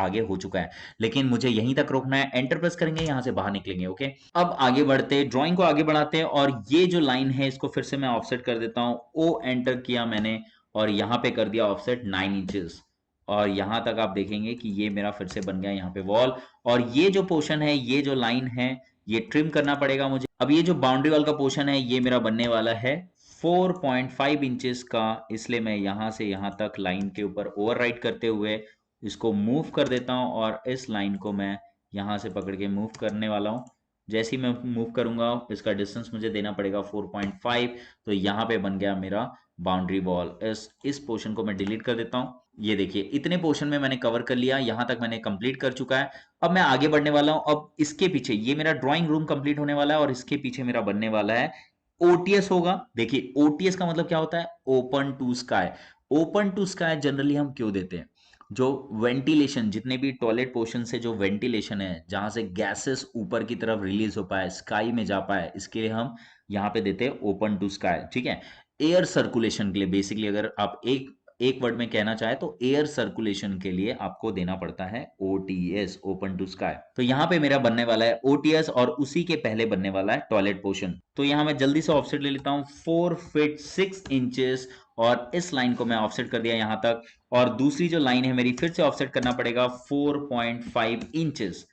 S1: आगे हो चुका है। लेकिन मुझे यहीं तक रोकना है। एंटर प्रेस करेंगे, यहाँ से बाहर निकलेंगे। ओके, अब आगे बढ़ते, ड्राइंग को आगे बढ़ाते हैं। और ये जो लाइन है, इसको फिर से मैं ऑफसेट कर देता हूँ। ओ एंटर किया मैंने और यहाँ पे कर दिया ऑफसेट 9 इंचेस। और यहां तक आप देखेंगे कि ये मेरा फिर से बन गया यहाँ पे वॉल। और ये जो पोर्शन है, ये जो लाइन है, ये ट्रिम करना पड़ेगा मुझे। अब ये जो बाउंड्री वाल का पोर्शन है, ये मेरा बनने वाला है 4.5 इंचेस का, इसलिए मैं यहां से यहां तक लाइन के ऊपर ओवरराइट करते हुए इसको मूव कर देता हूं, और इस लाइन को मैं यहां से पकड़ के मूव करने वाला हूं। जैसे ही मैं मूव करूंगा, इसका डिस्टेंस मुझे देना पड़ेगा 4.5। तो यहाँ पे बन गया मेरा बाउंड्री वॉल। इस पोर्शन को मैं डिलीट कर देता हूं। ये देखिए इतने पोर्शन में मैंने कवर कर लिया, यहां तक मैंने कंप्लीट कर चुका है। अब मैं आगे बढ़ने वाला हूं। अब इसके पीछे ये मेरा ड्राइंग रूम कंप्लीट होने वाला है, और इसके पीछे मेरा बनने वाला है ओटीएस होगा। देखिए ओटीएस का मतलब क्या होता है? Open to sky. Open to sky generally हम क्यों देते हैं? जो वेंटिलेशन, जितने भी टॉयलेट पोर्शन से जो वेंटिलेशन है, जहां से गैसेस ऊपर की तरफ रिलीज हो पाए, स्काई में जा पाए, इसके लिए हम यहाँ पे देते हैं ओपन टू स्काई। ठीक है, एयर सर्कुलेशन के लिए बेसिकली, अगर आप एक एक वर्ड में कहना चाहे तो एयर सर्कुलेशन के लिए आपको देना पड़ता है ओटीएस, ओपन टू स्काई। तो यहाँ पे मेरा बनने वाला है ओटीएस, और उसी के पहले बनने वाला है टॉयलेट पोर्शन। तो यहाँ मैं जल्दी से ऑफसेट ले लेता हूँ 4 फीट 6 इंचेस, और इस लाइन को मैं ऑफसेट कर दिया यहाँ तक। और दूसरी जो लाइन है मेरी, फिर से ऑफसेट करना पड़ेगा 4.5 इंचेस।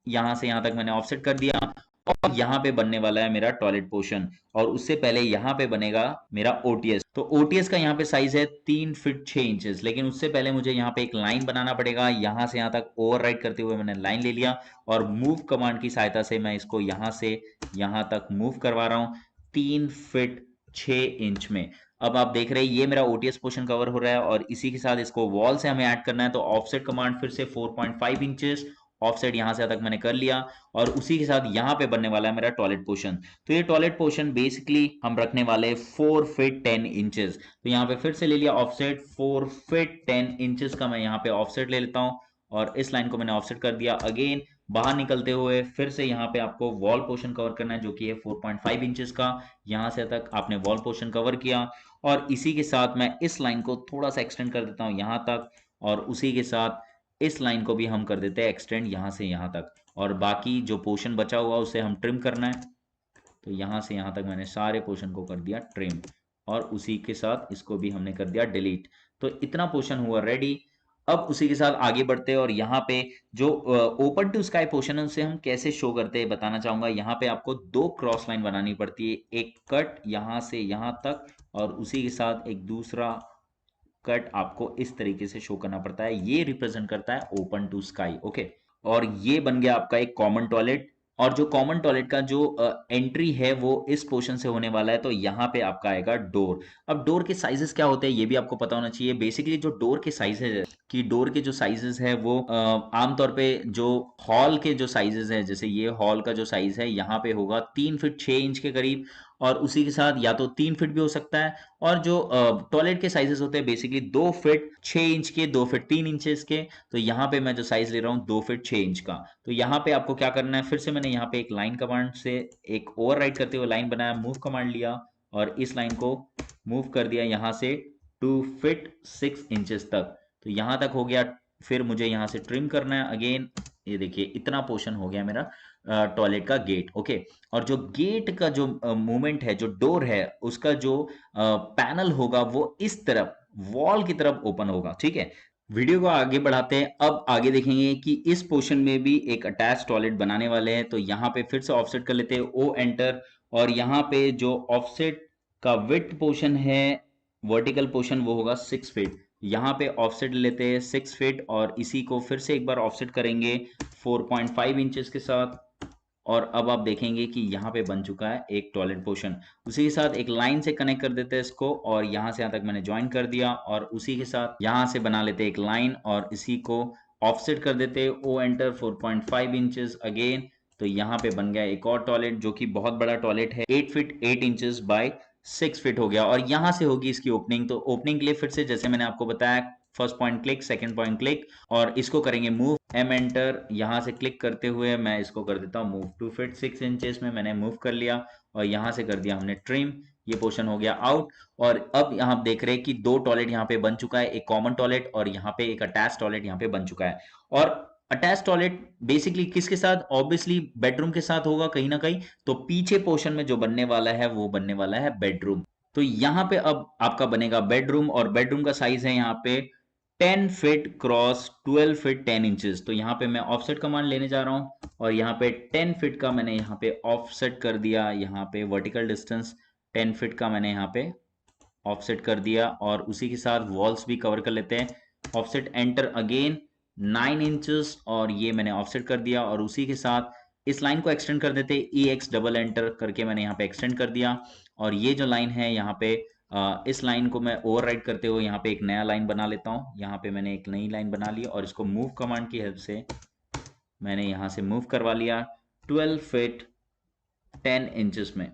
S1: यहां से यहां तक मैंने ऑफसेट कर दिया। और यहाँ पे बनने वाला है मेरा टॉयलेट पोर्शन, और उससे पहले यहाँ पे बनेगा मेरा ओटीएस। तो ओटीएस का यहाँ पे साइज है 3 फीट 6 इंचेस, लेकिन उससे पहले मुझे यहाँ पे एक लाइन बनाना पड़ेगा। यहाँ से यहाँ तक ओवरराइड करते हुए मैंने लाइन ले लिया, और मूव कमांड की सहायता से मैं इसको यहाँ से यहाँ तक मूव करवा रहा हूँ 3 फीट 6 इंच में। अब आप देख रहे हैं ये मेरा ओटीएस पोर्शन कवर हो रहा है, और इसी के साथ इसको वॉल से हमें ऐड करना है। तो ऑफसेट कमांड फिर से 4.5 इंचेस ऑफसेट यहाँ से तक मैंने कर लिया, और उसी के साथ यहाँ पे बनने वाला है मेरा टॉयलेट पोर्शन। तो ये टॉयलेट पोर्शन बेसिकली हम रखने वाले 4 फीट 10 इंचेस। तो यहाँ पे फिर से ले लिया ऑफसेट 4 फीट 10 इंचेस का, मैं यहाँ पे ऑफसेट ले लेता हूँ, और इस लाइन को मैंने ऑफसेट कर दिया। अगेन बाहर निकलते हुए फिर से यहाँ पे आपको वॉल पोर्शन कवर करना है, जो कि है 4.5 इंचेस का। यहाँ से तक आपने वॉल पोर्शन कवर किया, और इसी के साथ मैं इस लाइन को थोड़ा सा एक्सटेंड कर देता हूँ यहाँ तक, और उसी के साथ इस लाइन को भी हम कर देते हैं एक्सटेंड यहाँ से यहाँ तक, और बाकी जो पोर्शन बचा हुआ उसे हम ट्रिम करना है। तो यहाँ से यहाँ तक मैंने सारे पोर्शन को कर दिया ट्रिम, और उसी के साथ इसको भी हमने कर दिया डिलीट। तो इतना पोर्शन हुआ रेडी। अब उसी के साथ आगे बढ़ते हैं, और यहाँ पे जो ओपन टू स्काई पोर्शन है उसे हम कैसे शो करते हैं बताना चाहूंगा। यहाँ पे आपको 2 क्रॉस लाइन बनानी पड़ती है, एक कट यहाँ से यहाँ तक, और उसी के साथ एक दूसरा कट आपको इस तरीके से शो करना पड़ता है। ये रिप्रेजेंट करता है ओपन टू स्काई। ओके, और ये बन गया आपका एक कॉमन टॉयलेट। और जो कॉमन टॉयलेट का जो एंट्री है वो इस पोर्शन से होने वाला है। तो यहाँ पे आपका आएगा डोर। अब डोर के साइजेस क्या होते हैं ये भी आपको पता होना चाहिए। बेसिकली जो डोर के साइजेस है, कि डोर के जो साइजेस है वो आमतौर पे जो हॉल के जो साइजेस है, जैसे ये हॉल का जो साइज है यहाँ पे होगा 3 फीट 6 इंच के करीब, और उसी के साथ या तो 3 फीट भी हो सकता है। और जो टॉयलेट के साइजेस होते हैं बेसिकली 2 फीट 6 इंच के, 2 फीट 3 इंचेस के। तो यहाँ पे मैं जो साइज ले रहा हूँ 2 फीट 6 इंच का। तो यहाँ पे आपको क्या करना है, फिर से मैंने यहाँ पे एक लाइन कमांड से एक ओवरराइड करते हुए लाइन बनाया, मूव कमांड लिया, और इस लाइन को मूव कर दिया यहाँ से 2 फीट 6 इंचेस तक। तो यहाँ तक हो गया। फिर मुझे यहाँ से ट्रिम करना है अगेन। ये देखिए इतना पोर्शन हो गया मेरा टॉयलेट का गेट। ओके, और जो गेट का जो मूवमेंट है, जो डोर है, उसका जो पैनल होगा वो इस तरफ वॉल की तरफ ओपन होगा। ठीक है, वीडियो को आगे बढ़ाते हैं। अब आगे देखेंगे कि इस पोर्शन में भी एक अटैच टॉयलेट बनाने वाले हैं। तो यहाँ पे फिर से ऑफसेट कर लेते हैं, ओ एंटर, और यहाँ पे जो ऑफसेट का विड्थ पोर्शन है, वर्टिकल पोर्शन, वो होगा 6 फीट। यहाँ पे ऑफसेट लेते हैं 6 फीट, और इसी को फिर से एक बार ऑफसेट करेंगे 4.5 इंचेस के साथ। और अब आप देखेंगे कि यहाँ पे बन चुका है एक टॉयलेट पोर्शन। उसी के साथ एक लाइन से कनेक्ट कर देते हैं इसको, और यहाँ से यहाँ तक मैंने ज्वाइन कर दिया, और उसी के साथ यहाँ से बना लेते हैं एक लाइन, और इसी को ऑफसेट कर देते हैं, ओ एंटर 4.5 इंचेस अगेन। तो यहाँ पे बन गया एक और टॉयलेट, जो कि बहुत बड़ा टॉयलेट है, 8 फीट 8 इंचेस बाय 6 फीट हो गया। और यहाँ से होगी इसकी ओपनिंग। तो ओपनिंग के लिए फिर से जैसे मैंने आपको बताया, first point click, second point click, और इसको करेंगे मूव, एम एंटर। यहाँ से क्लिक करते हुए मैं इसको कर देता हूँ मूव 2 फीट 6 इंचेस में, मैंने मूव कर लिया, और यहाँ से कर दिया हमने ट्रिम। ये पोर्शन हो गया आउट। और अब यहाँ आप देख रहे हैं कि 2 टॉयलेट यहाँ पे बन चुका है, एक कॉमन टॉयलेट और यहाँ पे एक अटैच टॉयलेट यहाँ पे बन चुका है। और अटैच टॉयलेट बेसिकली किसके साथ, ऑब्वियसली बेडरूम के साथ होगा कहीं ना कहीं। तो पीछे पोर्शन में जो बनने वाला है वो बनने वाला है बेडरूम। तो यहाँ पे अब आपका बनेगा बेडरूम, और बेडरूम का साइज है यहाँ पे 10 फीट क्रॉस 12 फीट 10 इंचेस। तो यहाँ पे मैं ऑफसेट कमांड लेने जा रहा हूँ, और यहाँ पे 10 फीट का मैंने यहाँ पे ऑफसेट कर दिया। यहाँ पे वर्टिकल डिस्टेंस 10 फीट का मैंने यहाँ पे ऑफसेट कर दिया, और उसी के साथ वॉल्स भी कवर कर लेते हैं। ऑफसेट एंटर अगेन 9 इंचेस, और ये मैंने ऑफसेट कर दिया, और उसी के साथ इस लाइन को एक्सटेंड कर देते, ई एक्स डबल एंटर करके मैंने यहाँ पे एक्सटेंड कर दिया। और ये जो लाइन है यहाँ पे इस लाइन को मैं ओवरराइड करते हुए यहाँ पे एक नया लाइन बना लेता हूँ। यहाँ पे मैंने एक नई लाइन बना ली, और इसको मूव कमांड की हेल्प से मैंने यहाँ से मूव करवा लिया 12 फीट 10 इंचेस में।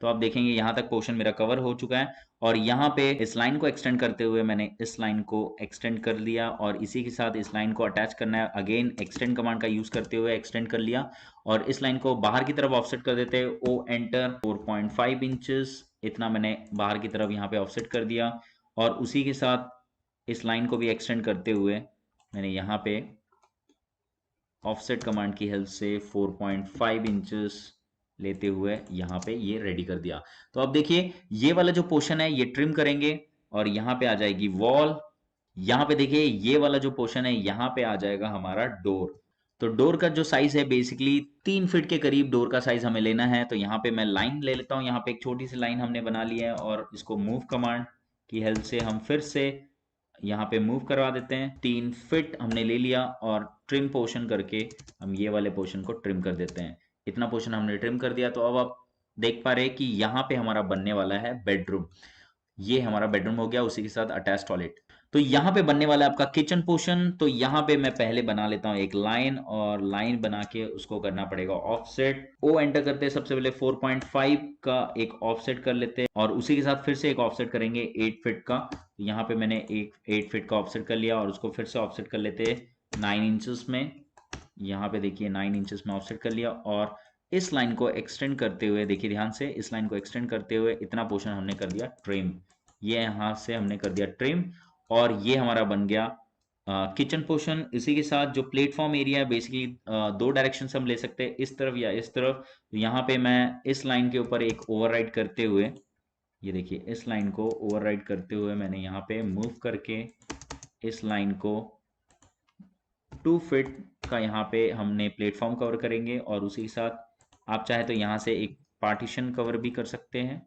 S1: तो आप देखेंगे यहाँ तक पोर्शन मेरा कवर हो चुका है, और यहाँ पे इस लाइन को एक्सटेंड करते हुए मैंने इस लाइन को एक्सटेंड कर लिया, और इसी के साथ इस लाइन को अटैच करना है। अगेन एक्सटेंड कमांड का यूज करते हुए एक्सटेंड कर लिया, और इस लाइन को बाहर की तरफ ऑफसेट कर देते हैं, ओ एंटर 4.5 इंचेस। इतना मैंने बाहर की तरफ यहाँ पे ऑफसेट कर दिया, और उसी के साथ इस लाइन को भी एक्सटेंड करते हुए मैंने यहाँ पे ऑफसेट कमांड की हेल्प से 4.5 इंचेस लेते हुए यहाँ पे ये रेडी कर दिया। तो अब देखिए ये वाला जो पोर्शन है ये ट्रिम करेंगे, और यहाँ पे आ जाएगी वॉल। यहाँ पे देखिए ये वाला जो पोर्शन है यहाँ पे आ जाएगा हमारा डोर। तो डोर का जो साइज है बेसिकली 3 फीट के करीब डोर का साइज हमें लेना है। तो यहाँ पे मैं लाइन ले लेता हूँ, यहाँ पे एक छोटी सी लाइन हमने बना ली है और इसको मूव कमांड की हेल्प से हम फिर से यहाँ पे मूव करवा देते हैं। 3 फीट हमने ले लिया और ट्रिम पोर्शन करके हम ये वाले पोर्शन को ट्रिम कर देते हैं। इतना पोर्शन हमने ट्रिम कर दिया। तो अब आप देख पा रहे हैं कि यहाँ पे हमारा बनने वाला है बेडरूम। ये हमारा बेडरूम हो गया, उसी के साथ अटैच टॉयलेट। तो यहाँ पे बनने वाला है आपका किचन पोर्शन। तो यहाँ पे मैं पहले बना लेता हूँ एक लाइन, और लाइन बना के उसको करना पड़ेगा ऑफसेट। ओ एंटर करते हैं, सबसे पहले 4.5 का एक ऑफसेट कर लेते हैं और उसी के साथ फिर से एक ऑफसेट करेंगे 8 फीट का। तो यहाँ पे मैंने एक 8 फीट का ऑफसेट कर लिया और उसको फिर से ऑफसेट कर लेते हैं 9 इंचेस में। यहाँ पे देखिए 9 इंचेस में ऑफसेट कर लिया और इस लाइन को एक्सटेंड करते हुए, देखिए ध्यान से, इस लाइन को एक्सटेंड करते हुए इतना पोर्शन हमने कर दिया ट्रिम। ये यहाँ से हमने कर दिया ट्रिम और ये हमारा बन गया किचन पोर्शन। इसी के साथ जो प्लेटफॉर्म एरिया है बेसिकली 2 डायरेक्शन से हम ले सकते हैं, इस तरफ या इस तरफ। तो यहाँ पे मैं इस लाइन के ऊपर एक ओवरराइड करते हुए, ये देखिए इस लाइन को ओवरराइड करते हुए मैंने यहाँ पे मूव करके इस लाइन को 2 फीट का यहाँ पे हमने प्लेटफॉर्म कवर करेंगे और उसी के साथ आप चाहे तो यहाँ से एक पार्टीशन कवर भी कर सकते हैं।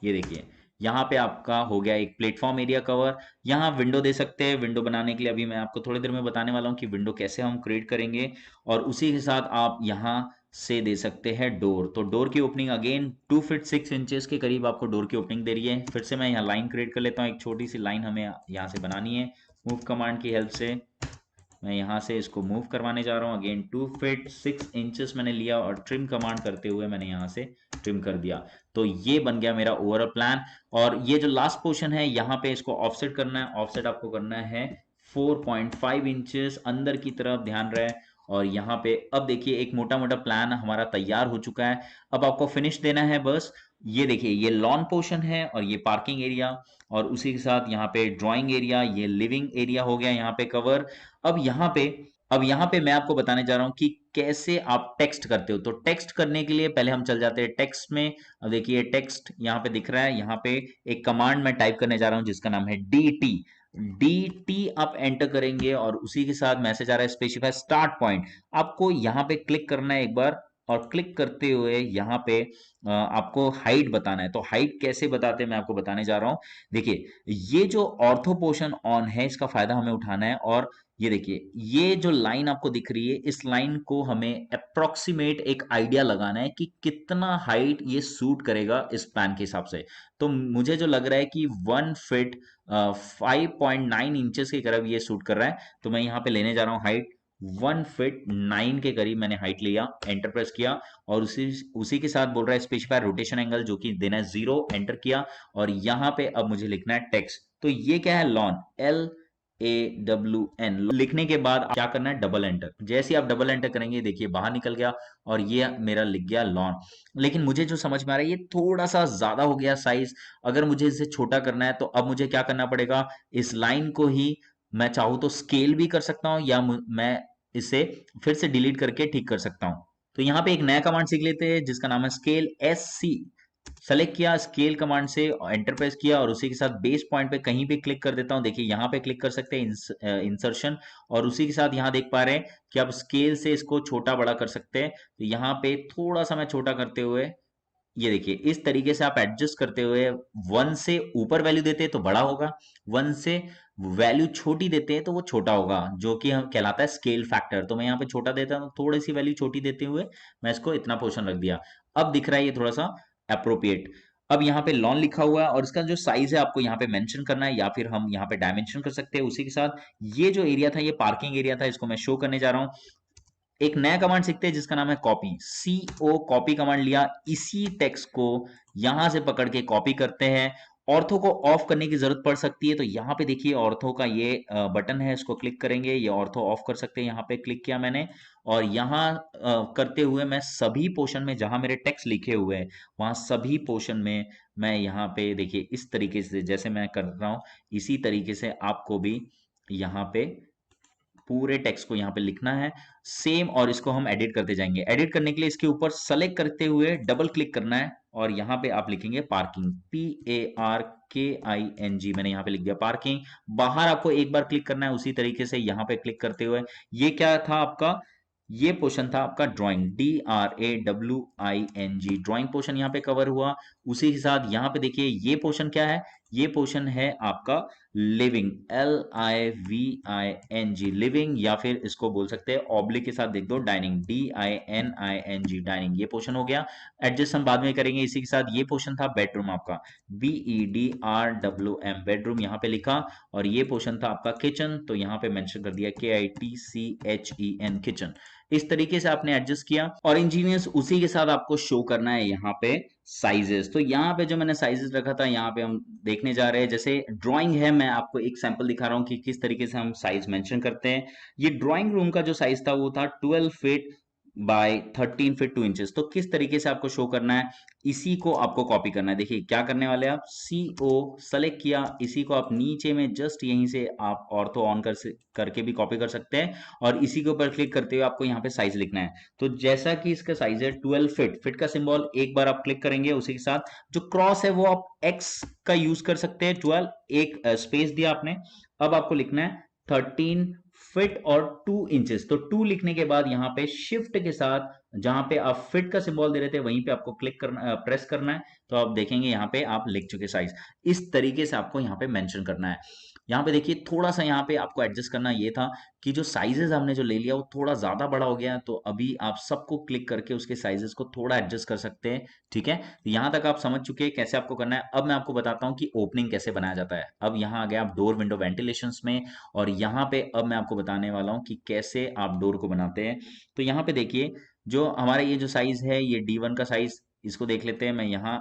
S1: ये देखिए यहाँ पे आपका हो गया एक प्लेटफॉर्म एरिया कवर। यहाँ विंडो दे सकते हैं। विंडो बनाने के लिए अभी मैं आपको थोड़ी देर में बताने वाला हूँ कि विंडो कैसे हम क्रिएट करेंगे। और उसी के साथ आप यहाँ से दे सकते हैं डोर। तो डोर की ओपनिंग अगेन 2 फीट 6 इंचेस के करीब आपको डोर की ओपनिंग दे रही है। फिर से मैं यहाँ लाइन क्रिएट कर लेता हूँ, एक छोटी सी लाइन हमें यहाँ से बनानी है। मूव कमांड की हेल्प से मैं यहाँ से इसको मूव करवाने जा रहा हूँ। अगेन 2 फीट 6 इंचेस मैंने लिया और ट्रिम कमांड करते हुए मैंने यहाँ से ट्रिम कर दिया। तो ये बन गया मेरा ओवरऑल प्लान। और ये जो लास्ट पोर्शन है यहाँ पे इसको ऑफसेट करना है। ऑफसेट आपको करना है 4.5 इंचेस अंदर की तरफ, ध्यान रहे। और यहाँ पे अब देखिए एक मोटा मोटा प्लान हमारा तैयार हो चुका है। अब आपको फिनिश देना है बस। ये देखिए ये लॉन पोर्शन है और ये पार्किंग एरिया और उसी के साथ यहाँ पे ड्राइंग एरिया, ये लिविंग एरिया हो गया यहाँ पे कवर। अब यहाँ पे अब यहाँ पे मैं आपको बताने जा रहा हूँ कि कैसे आप टेक्स्ट करते हो। तो टेक्स्ट करने के लिए पहले हम चल जाते हैं टेक्स्ट में। अब देखिए टेक्स्ट यहाँ पे दिख रहा है। यहाँ पे एक कमांड मैं टाइप करने जा रहा हूँ जिसका नाम है dt। dt आप एंटर करेंगे और उसी के साथ मैसेज आ रहा है स्पेसिफाई स्टार्ट पॉइंट। आपको यहाँ पे क्लिक करना है एक बार और क्लिक करते हुए यहाँ पे आपको हाइट बताना है। तो हाइट कैसे बताते हैं मैं आपको बताने जा रहा हूँ। देखिए ये जो ऑर्थो पोर्शन ऑन है इसका फायदा हमें उठाना है। और ये देखिए ये जो लाइन आपको दिख रही है, इस लाइन को हमें अप्रोक्सीमेट एक आइडिया लगाना है कि कितना हाइट ये सूट करेगा इस प्लान के हिसाब से। तो मुझे जो लग रहा है कि 1 फीट 5.9 इंचेस के करीब ये सूट कर रहा है। तो मैं यहाँ पे लेने जा रहा हूँ हाइट 1 फीट 9 के करीब। मैंने हाइट लिया, एंटर प्रेस किया और उसी उसी के साथ बोल रहा है स्पेसिफाई रोटेशन एंगल, जो कि देना है 0। एंटर किया और यहाँ पे अब मुझे लिखना है टेक्स्ट। तो ये क्या है, लॉन, LAWN। लिखने के बाद क्या करना है, डबल एंटर। जैसे ही आप डबल एंटर करेंगे देखिए बाहर निकल गया और ये मेरा लिख गया लॉन। लेकिन मुझे जो समझ में आ रहा है ये थोड़ा सा ज्यादा हो गया साइज। अगर मुझे इसे छोटा करना है तो अब मुझे क्या करना पड़ेगा, इस लाइन को ही मैं चाहूँ तो स्केल भी कर सकता हूँ या मैं इसे फिर से डिलीट करके ठीक कर सकता हूँ। तो यहाँ पे एक नया कमांड सीख लेते हैं जिसका नाम है स्केल, SC। सेलेक्ट किया, स्केल कमांड से एंटर प्रेस किया और उसी के साथ बेस पॉइंट पे कहीं भी क्लिक कर देता हूं। देखिए यहाँ पे क्लिक कर सकते हैं इंसर्शन, और उसी के साथ यहाँ देख पा रहे हैं कि आप स्केल से इसको छोटा बड़ा कर सकते हैं। तो यहाँ पे थोड़ा सा मैं छोटा करते हुए, ये देखिए इस तरीके से आप एडजस्ट करते हुए 1 से ऊपर वैल्यू देते हैं तो बड़ा होगा, 1 से वैल्यू छोटी देते हैं तो वो छोटा होगा, जो कि हम कहलाता है स्केल फैक्टर। तो मैं यहाँ पे छोटा देता हूँ, थोड़ी सी वैल्यू छोटी देते हुए मैं इसको इतना पोर्शन रख दिया। अब दिख रहा है ये थोड़ा सा अप्रोप्रिएट। अब यहाँ पे लॉन लिखा हुआ है और इसका जो साइज है आपको यहाँ पे मेंशन करना है या फिर हम यहाँ पे डायमेंशन कर सकते हैं। उसी के साथ ये जो एरिया था ये पार्किंग एरिया था, इसको मैं शो करने जा रहा हूँ। एक नया कमांड सीखते हैं जिसका नाम है कॉपी, कॉपी कमांड लिया। इसी टेक्स्ट को यहां से पकड़ के कॉपी करते हैं। ऑर्थो को ऑफ करने की जरूरत पड़ सकती है तो यहाँ पे देखिए ऑर्थो का ये बटन है, इसको क्लिक करेंगे, ये ऑर्थो ऑफ कर सकते हैं। यहाँ पे क्लिक किया मैंने और यहाँ करते हुए मैं सभी पोर्शन में जहां मेरे टेक्स्ट लिखे हुए हैं वहां सभी पोर्शन में मैं यहाँ पे देखिए इस तरीके से जैसे मैं कर रहा हूँ इसी तरीके से आपको भी यहाँ पे पूरे टेक्स्ट को यहाँ पे लिखना है सेम, और इसको हम एडिट करते जाएंगे। एडिट करने के लिए इसके ऊपर सेलेक्ट करते हुए डबल क्लिक करना है और यहाँ पे आप लिखेंगे पार्किंग, PARKING, मैंने यहाँ पे लिख दिया पार्किंग। बाहर आपको एक बार क्लिक करना है, उसी तरीके से यहाँ पे क्लिक करते हुए। ये क्या था आपका, ये पोर्शन था आपका ड्राइंग, DRAWING, ड्राइंग पोर्शन यहाँ पे कवर हुआ। उसी के साथ यहाँ पे देखिए ये पोर्शन क्या है, ये पोर्शन है आपका लिविंग, LIVING, लिविंग, या फिर इसको बोल सकते हैं ऑब्लिक के साथ देख दो डाइनिंग, DINING, डाइनिंग, ये पोर्शन हो गया। एडजस्ट हम बाद में करेंगे। इसी के साथ ये पोर्शन था बेडरूम आपका, BEDRWM, बेडरूम यहाँ पे लिखा। और ये पोर्शन था आपका किचन, तो यहाँ पे मेंशन कर दिया KITCHEN, किचन। इस तरीके से आपने एडजस्ट किया और इंजीनियर्स उसी के साथ आपको शो करना है यहाँ पे साइजेस। तो यहाँ पे जो मैंने साइजेस रखा था, यहाँ पे हम देखने जा रहे हैं। जैसे ड्राइंग है, मैं आपको एक सैंपल दिखा रहा हूँ कि किस तरीके से हम साइज मेंशन करते हैं। ये ड्राइंग रूम का जो साइज था वो था 12 फीट बाय 13 फीट 2 इंचेस। तो किस तरीके से आपको शो करना है, इसी को आपको कॉपी करना है। देखिए क्या करने वाले आप, CO सेलेक्ट किया, इसी को आप नीचे में जस्ट यहीं से आप ऑर्थो ऑन करके भी कॉपी कर सकते हैं, और इसी के ऊपर क्लिक करते हुए आपको यहाँ पे साइज लिखना है। तो जैसा कि इसका साइज है 12 फीट, फिट का सिंबल एक बार आप क्लिक करेंगे, उसी के साथ जो क्रॉस है वो आप X का यूज कर सकते हैं, 12, एक स्पेस दिया आपने। अब आपको लिखना है 13 फिट और 2 इंचेस। तो 2 लिखने के बाद यहाँ पे शिफ्ट के साथ जहां पे आप फिट का सिंबल दे रहे थे वहीं पे आपको क्लिक करना, प्रेस करना है। तो आप देखेंगे यहाँ पे आप लिख चुके साइज। इस तरीके से आपको यहाँ पे मेंशन करना है। यहाँ पे देखिए थोड़ा सा यहाँ पे आपको एडजस्ट करना ये था कि जो साइजेस हमने जो ले लिया वो थोड़ा ज्यादा बड़ा हो गया है, तो अभी आप सबको क्लिक करके उसके साइजेस को थोड़ा एडजस्ट कर सकते हैं। ठीक है, तो यहाँ तक आप समझ चुके हैं कैसे आपको करना है। अब मैं आपको बताता हूँ कि ओपनिंग कैसे बनाया जाता है। अब यहाँ आ गया आप डोर विंडो वेंटिलेशंस में, और यहाँ पे अब मैं आपको बताने वाला हूँ कि कैसे आप डोर को बनाते हैं। तो यहाँ पे देखिए जो हमारा ये जो साइज है, ये D1 का साइज, इसको देख लेते हैं। मैं यहाँ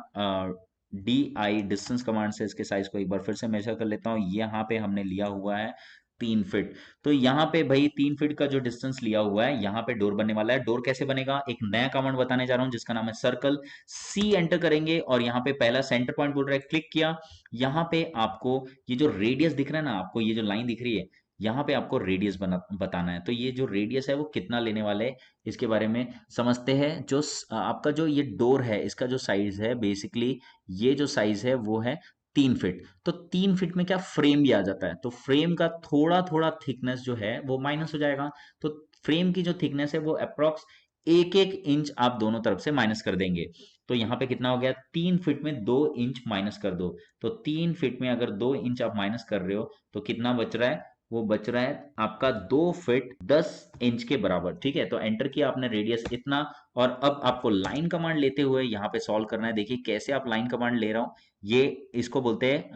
S1: DI डिस्टेंस कमांड से इसके साइज को एक बार फिर से मेजर कर लेता हूँ। यहाँ पे हमने लिया हुआ है 3 फीट। तो यहाँ पे भाई 3 फीट का जो डिस्टेंस लिया हुआ है, यहाँ पे डोर बनने वाला है। डोर कैसे बनेगा, एक नया कमांड बताने जा रहा हूँ जिसका नाम है सर्कल। C एंटर करेंगे और यहाँ पे पहला सेंटर पॉइंट बोल रहा है, क्लिक किया। यहाँ पे आपको ये जो रेडियस दिख रहा है ना, आपको ये जो लाइन दिख रही है, यहाँ पे आपको रेडियस बताना है। तो ये जो रेडियस है वो कितना लेने वाले हैं, इसके बारे में समझते हैं। जो आपका जो ये डोर है, इसका जो साइज है बेसिकली, ये जो साइज है वो है 3 फीट। तो 3 फीट में क्या फ्रेम भी आ जाता है, तो फ्रेम का थोड़ा थोड़ा थिकनेस जो है वो माइनस हो जाएगा। तो फ्रेम की जो थिकनेस है वो अप्रोक्स 1-1 इंच आप दोनों तरफ से माइनस कर देंगे। तो यहाँ पे कितना हो गया, 3 फीट में 2 इंच माइनस कर दो। तो 3 फीट में अगर 2 इंच आप माइनस कर रहे हो तो कितना बच रहा है, वो बच रहा है आपका 2 फीट 10 इंच के बराबर। ठीक है, तो एंटर किया आपने, रेडियस इतना। और अब आपको लाइन कमांड लेते हुए यहाँ पे सॉल्व करना है। देखिए कैसे आप लाइन कमांड ले रहा हूँ, ये इसको बोलते हैं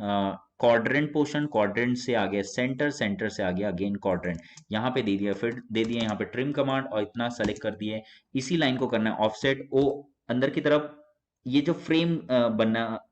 S1: क्वाड्रेंट पोर्शन, क्वाड्रेंट से आगे सेंटर, सेंटर से आगे अगेन क्वाड्रेंट। यहाँ पे दे दिया, फिर दे दिया यहाँ पे ट्रिम कमांड और इतना सेलेक्ट कर दिए। इसी लाइन को करना है ऑफसेट ओ अंदर की तरफ। ये जो फ्रेम बनना,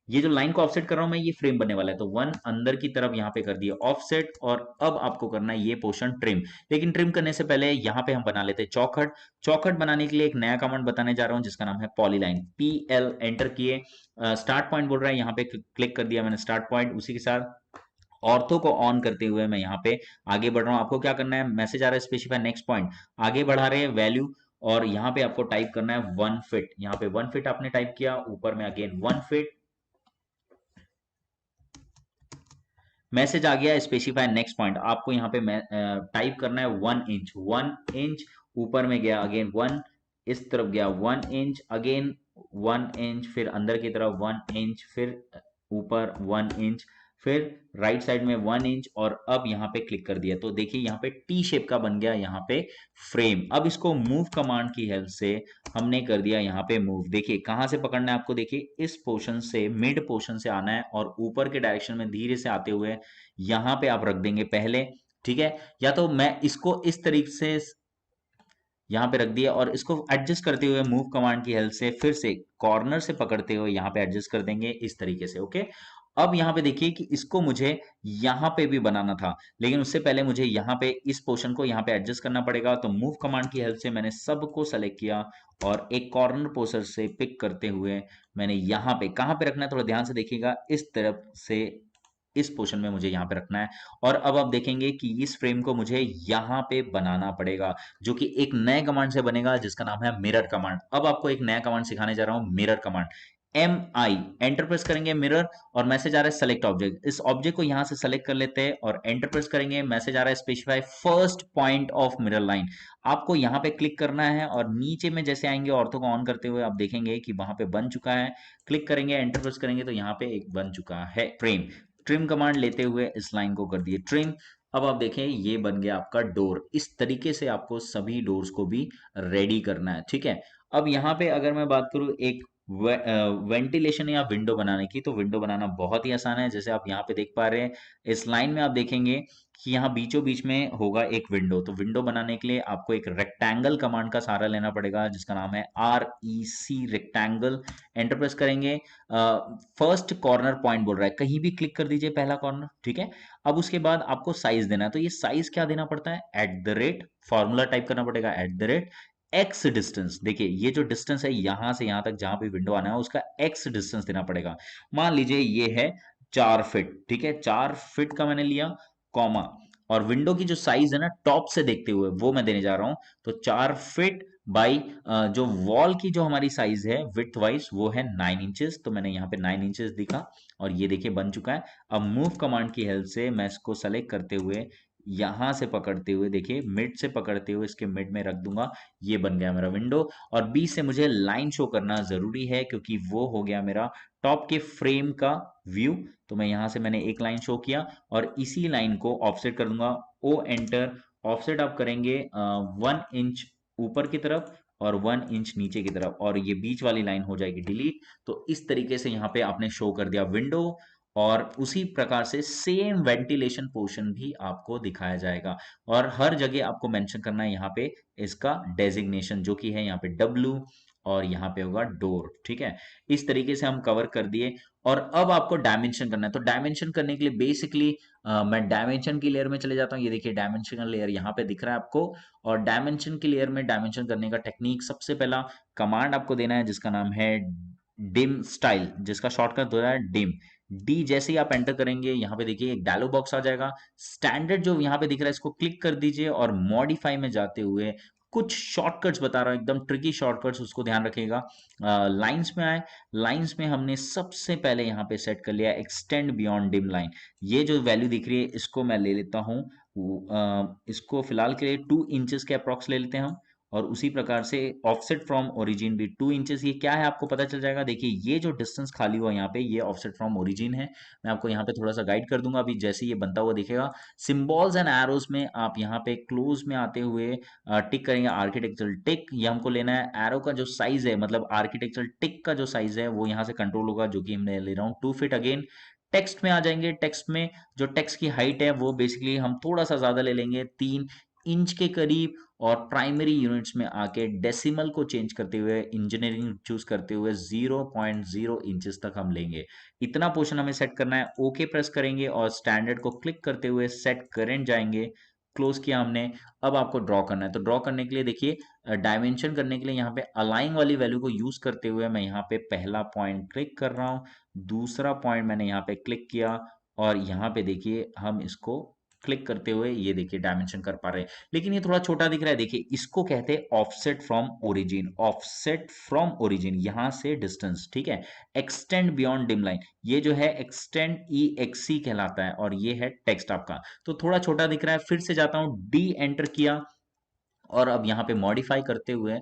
S1: ये जो लाइन को ऑफसेट कर रहा हूं मैं, ये फ्रेम बनने वाला है, तो 1 अंदर की तरफ यहाँ पे कर दिया ऑफसेट। और अब आपको करना है ये पोर्शन ट्रिम। लेकिन ट्रिम करने से पहले यहाँ पे हम बना लेते हैं चौखट। चौखट बनाने के लिए एक नया कमांड बताने जा रहा हूँ जिसका नाम है पॉलीलाइन, PL एंटर किए। स्टार्ट पॉइंट बोल रहा है, यहाँ पे क्लिक कर दिया मैंने स्टार्ट पॉइंट। उसी के साथ ऑर्थो को ऑन करते हुए मैं यहाँ पे आगे बढ़ रहा हूँ। आपको क्या करना है, मैसेज आ रहा है स्पेसिफाई नेक्स्ट पॉइंट, आगे बढ़ा रहे हैं वैल्यू। और यहाँ पे आपको टाइप करना है 1 फीट। यहाँ पे 1 फीट आपने टाइप किया, ऊपर में अगेन 1 फीट, मैसेज आ गया स्पेसिफाई नेक्स्ट पॉइंट। आपको यहाँ पे टाइप करना है 1 इंच, 1 इंच, ऊपर में गया अगेन 1, इस तरफ गया 1 इंच, अगेन 1 इंच, फिर अंदर की तरफ 1 इंच, फिर ऊपर 1 इंच, फिर राइट साइड में 1 इंच, और अब यहाँ पे क्लिक कर दिया। तो देखिए यहाँ पे टी शेप का बन गया यहाँ पे फ्रेम। अब इसको मूव कमांड की हेल्प से हमने कर दिया यहाँ पे मूव। देखिए कहां से पकड़ना है आपको, देखिए इस पोर्शन से, मिड पोर्शन से आना है और ऊपर के डायरेक्शन में धीरे से आते हुए यहाँ पे आप रख देंगे पहले। ठीक है, या तो मैं इसको इस तरीके से यहाँ पे रख दिया और इसको एडजस्ट करते हुए मूव कमांड की हेल्प से फिर से कॉर्नर से पकड़ते हुए यहाँ पे एडजस्ट कर देंगे इस तरीके से। ओके, अब यहाँ पे देखिए कि इसको मुझे यहाँ पे भी बनाना था, लेकिन उससे पहले मुझे यहाँ पे इस पोर्शन को यहाँ पे एडजस्ट करना पड़ेगा। तो मूव कमांड की हेल्प से मैंने सबको सेलेक्ट किया और एक कॉर्नर पोर्शन से पिक करते हुए मैंने यहाँ पे, कहाँ पे रखना है थोड़ा ध्यान से देखिएगा, इस तरफ से इस पोर्शन में मुझे यहाँ पे रखना है। और अब आप देखेंगे कि इस फ्रेम को मुझे यहाँ पे बनाना पड़ेगा, जो कि एक नए कमांड से बनेगा जिसका नाम है मिरर कमांड। अब आपको एक नया कमांड सिखाने जा रहा हूँ, mirror command. M I enter press करेंगे, मिरर, और मैसेज आ रहा है सेलेक्ट ऑब्जेक्ट। इस ऑब्जेक्ट को यहां से सेलेक्ट कर लेते हैं और एंटर प्रेस करेंगे, मैसेज आ रहा है specify first point of mirror line. आपको यहाँ पे क्लिक करना है और नीचे में जैसे आएंगे ऑर्थो को ऑन करते हुए आप देखेंगे कि वहां पे बन चुका है। क्लिक करेंगे, एंटर प्रेस करेंगे तो यहाँ पे एक बन चुका है फ्रेम। ट्रिम कमांड लेते हुए इस लाइन को कर दिए ट्रिम। अब आप देखें ये बन गया आपका डोर। इस तरीके से आपको सभी डोर्स को भी रेडी करना है, ठीक है। अब यहाँ पे अगर मैं बात करूँ एक वेंटिलेशन या विंडो बनाने की, तो विंडो बनाना बहुत ही आसान है। जैसे आप यहाँ पे देख पा रहे हैं, इस लाइन में आप देखेंगे कि यहाँ बीचों बीच में होगा एक विंडो। तो विंडो बनाने के लिए आपको एक रेक्टेंगल कमांड का सहारा लेना पड़ेगा जिसका नाम है REC रेक्टेंगल। एंटर प्रेस करेंगे, फर्स्ट कॉर्नर पॉइंट बोल रहा है, कहीं भी क्लिक कर दीजिए पहला कॉर्नर, ठीक है। अब उसके बाद आपको साइज देना है, तो ये साइज क्या देना पड़ता है, at the rate, formula type करना पड़ेगा, at the rate x distance. देखिए ये जो डिस्टेंस है यहां से यहां तक जहां पे विंडो आना है उसका एक्स डिस्टेंस देना पड़ेगा। मान लीजिए ये है 4 फीट, ठीक है, 4 फीट का मैंने लिया, कॉमा, और विंडो की जो साइज है ना टॉप से देखते हुए वो मैं देने जा रहा हूं। तो 4 फीट बाई जो वॉल की जो हमारी साइज है विड्थ वाइज वो है 9 इंचेस। तो मैंने यहाँ पे 9 इंचेस दिखा और ये देखिए बन चुका है। अब मूव कमांड की हेल्प से मैं इसको सेलेक्ट करते हुए यहां से पकड़ते हुए, देखिए मिड से पकड़ते हुए इसके मिड में रख दूंगा। ये बन गया मेरा विंडो। और बीच से मुझे लाइन शो करना जरूरी है क्योंकि वो हो गया मेरा टॉप के फ्रेम का व्यू। तो मैं यहां से मैंने एक लाइन शो किया और इसी लाइन को ऑफसेट कर दूंगा, ओ एंटर। ऑफसेट आप करेंगे 1 इंच ऊपर की तरफ और 1 इंच नीचे की तरफ, और ये बीच वाली लाइन हो जाएगी डिलीट। तो इस तरीके से यहाँ पे आपने शो कर दिया विंडो। और उसी प्रकार से सेम वेंटिलेशन पोर्शन भी आपको दिखाया जाएगा। और हर जगह आपको मेंशन करना है यहाँ पे इसका डेजिग्नेशन, जो कि है यहाँ पे डब्ल्यू, और यहाँ पे होगा डोर, ठीक है। इस तरीके से हम कवर कर दिए। और अब आपको डायमेंशन करना है। तो डायमेंशन करने के लिए बेसिकली मैं डायमेंशन की लेयर में चले जाता हूँ। ये देखिए डायमेंशन लेयर यहाँ पे दिख रहा है आपको। और डायमेंशन की लेयर में डायमेंशन करने का टेक्निक, सबसे पहला कमांड आपको देना है जिसका नाम है डिम स्टाइल, जिसका शॉर्टकट होता है डिम। डी जैसे ही आप एंटर करेंगे यहाँ पे देखिए एक डायलॉग बॉक्स आ जाएगा। स्टैंडर्ड जो यहाँ पे दिख रहा है इसको क्लिक कर दीजिए और मॉडिफाई में जाते हुए कुछ शॉर्टकट्स बता रहा हूँ, एकदम ट्रिकी शॉर्टकट्स, उसको ध्यान रखिएगा। लाइंस में आए, लाइंस में हमने सबसे पहले यहाँ पे सेट कर लिया एक्सटेंड बियॉन्ड डिम लाइन। ये जो वैल्यू दिख रही है इसको मैं ले लेता हूँ, इसको फिलहाल के लिए 2 इंचेस के अप्रॉक्स ले लेते हैं हम। और उसी प्रकार से ऑफसेट फ्रॉम ओरिजिन भी 2 इंचेस। ये क्या है आपको पता चल जाएगा। देखिए ये जो डिस्टेंस खाली हुआ यहाँ पे ये ऑफसेट फ्रॉम ओरिजिन है। मैं आपको यहाँ पे थोड़ा सा गाइड कर दूंगा अभी जैसे ये बनता हुआ दिखेगा। सिंबल्स एंड एरोज में आप यहाँ पे क्लोज में आते हुए टिक करेंगे आर्किटेक्चरल टिक, ये हमको लेना है। एरो का जो साइज है मतलब आर्किटेक्चरल टिक का जो साइज है वो यहाँ से कंट्रोल होगा, जो कि मैं ले रहा हूँ 2 फीट। अगेन टेक्स्ट में आ जाएंगे, टेक्स्ट में जो टेक्स्ट की हाइट है वो बेसिकली हम थोड़ा सा ज्यादा ले लेंगे, 3 इंच के करीब। और प्राइमरी यूनिट्स में आके डेसिमल को चेंज करते हुए, इंजीनियरिंग चूज करते हुए 0.0 इंचेस तक हम लेंगे। इतना पोर्शन हमें सेट करना है। ओके प्रेस करेंगे और स्टैंडर्ड को क्लिक करते हुए सेट करेंट जाएंगे। क्लोज किया हमने। अब आपको ड्रॉ करना है, तो ड्रॉ करने के लिए देखिए डायमेंशन करने के लिए यहाँ पे अलाइन वाली वैल्यू को यूज करते हुए मैं यहाँ पे पहला पॉइंट क्लिक कर रहा हूँ, दूसरा पॉइंट मैंने यहाँ पे क्लिक किया, और यहाँ पे देखिए हम इसको क्लिक करते हुए ये देखिए डायमेंशन कर पा रहे हैं। लेकिन ये थोड़ा छोटा दिख रहा है, देखिए इसको कहते हैं offset from origin. Offset from origin यहां से डिस्टेंस, ठीक है। एक्सटेंड बियॉन्ड डिम लाइन, ये जो है एक्सटेंड EXC कहलाता है, और ये है टेक्स्ट आपका। तो थोड़ा छोटा दिख रहा है, फिर से जाता हूं, डी एंटर किया। और अब यहाँ पे मॉडिफाई करते हुए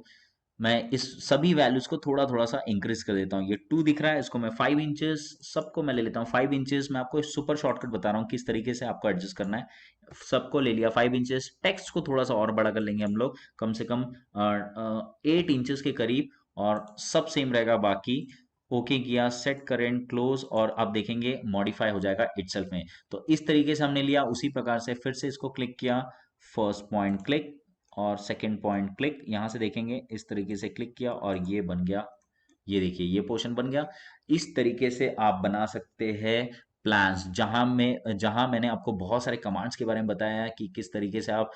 S1: मैं इस सभी वैल्यूज को थोड़ा थोड़ा सा इंक्रीज कर देता हूँ। ये 2 दिख रहा है, इसको मैं 5 इंचेस, सबको मैं ले लेता हूँ 5 इंचेस। मैं आपको सुपर शॉर्टकट बता रहा हूँ किस तरीके से आपको एडजस्ट करना है। सबको ले लिया 5 इंचेस। टेक्स्ट को थोड़ा सा और बड़ा कर लेंगे हम लोग, कम से कम 8 इंचेस के करीब, और सब सेम रहेगा बाकी। ओके किया, सेट करेंट, क्लोज, और आप देखेंगे मॉडिफाई हो जाएगा इटसेल्फ में। तो इस तरीके से हमने लिया। उसी प्रकार से फिर से इसको क्लिक किया, फर्स्ट पॉइंट क्लिक और सेकंड पॉइंट क्लिक, यहां से देखेंगे इस तरीके से क्लिक किया और ये बन गया। ये देखिए ये पोर्शन बन गया। इस तरीके से आप बना सकते हैं प्लान्स, जहां मैंने आपको बहुत सारे कमांड्स के बारे में बताया है कि किस तरीके से आप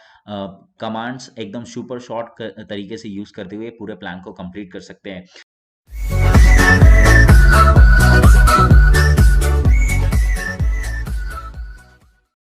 S1: कमांड्स एकदम सुपर शॉर्ट तरीके से यूज करते हुए पूरे प्लान को कंप्लीट कर सकते हैं।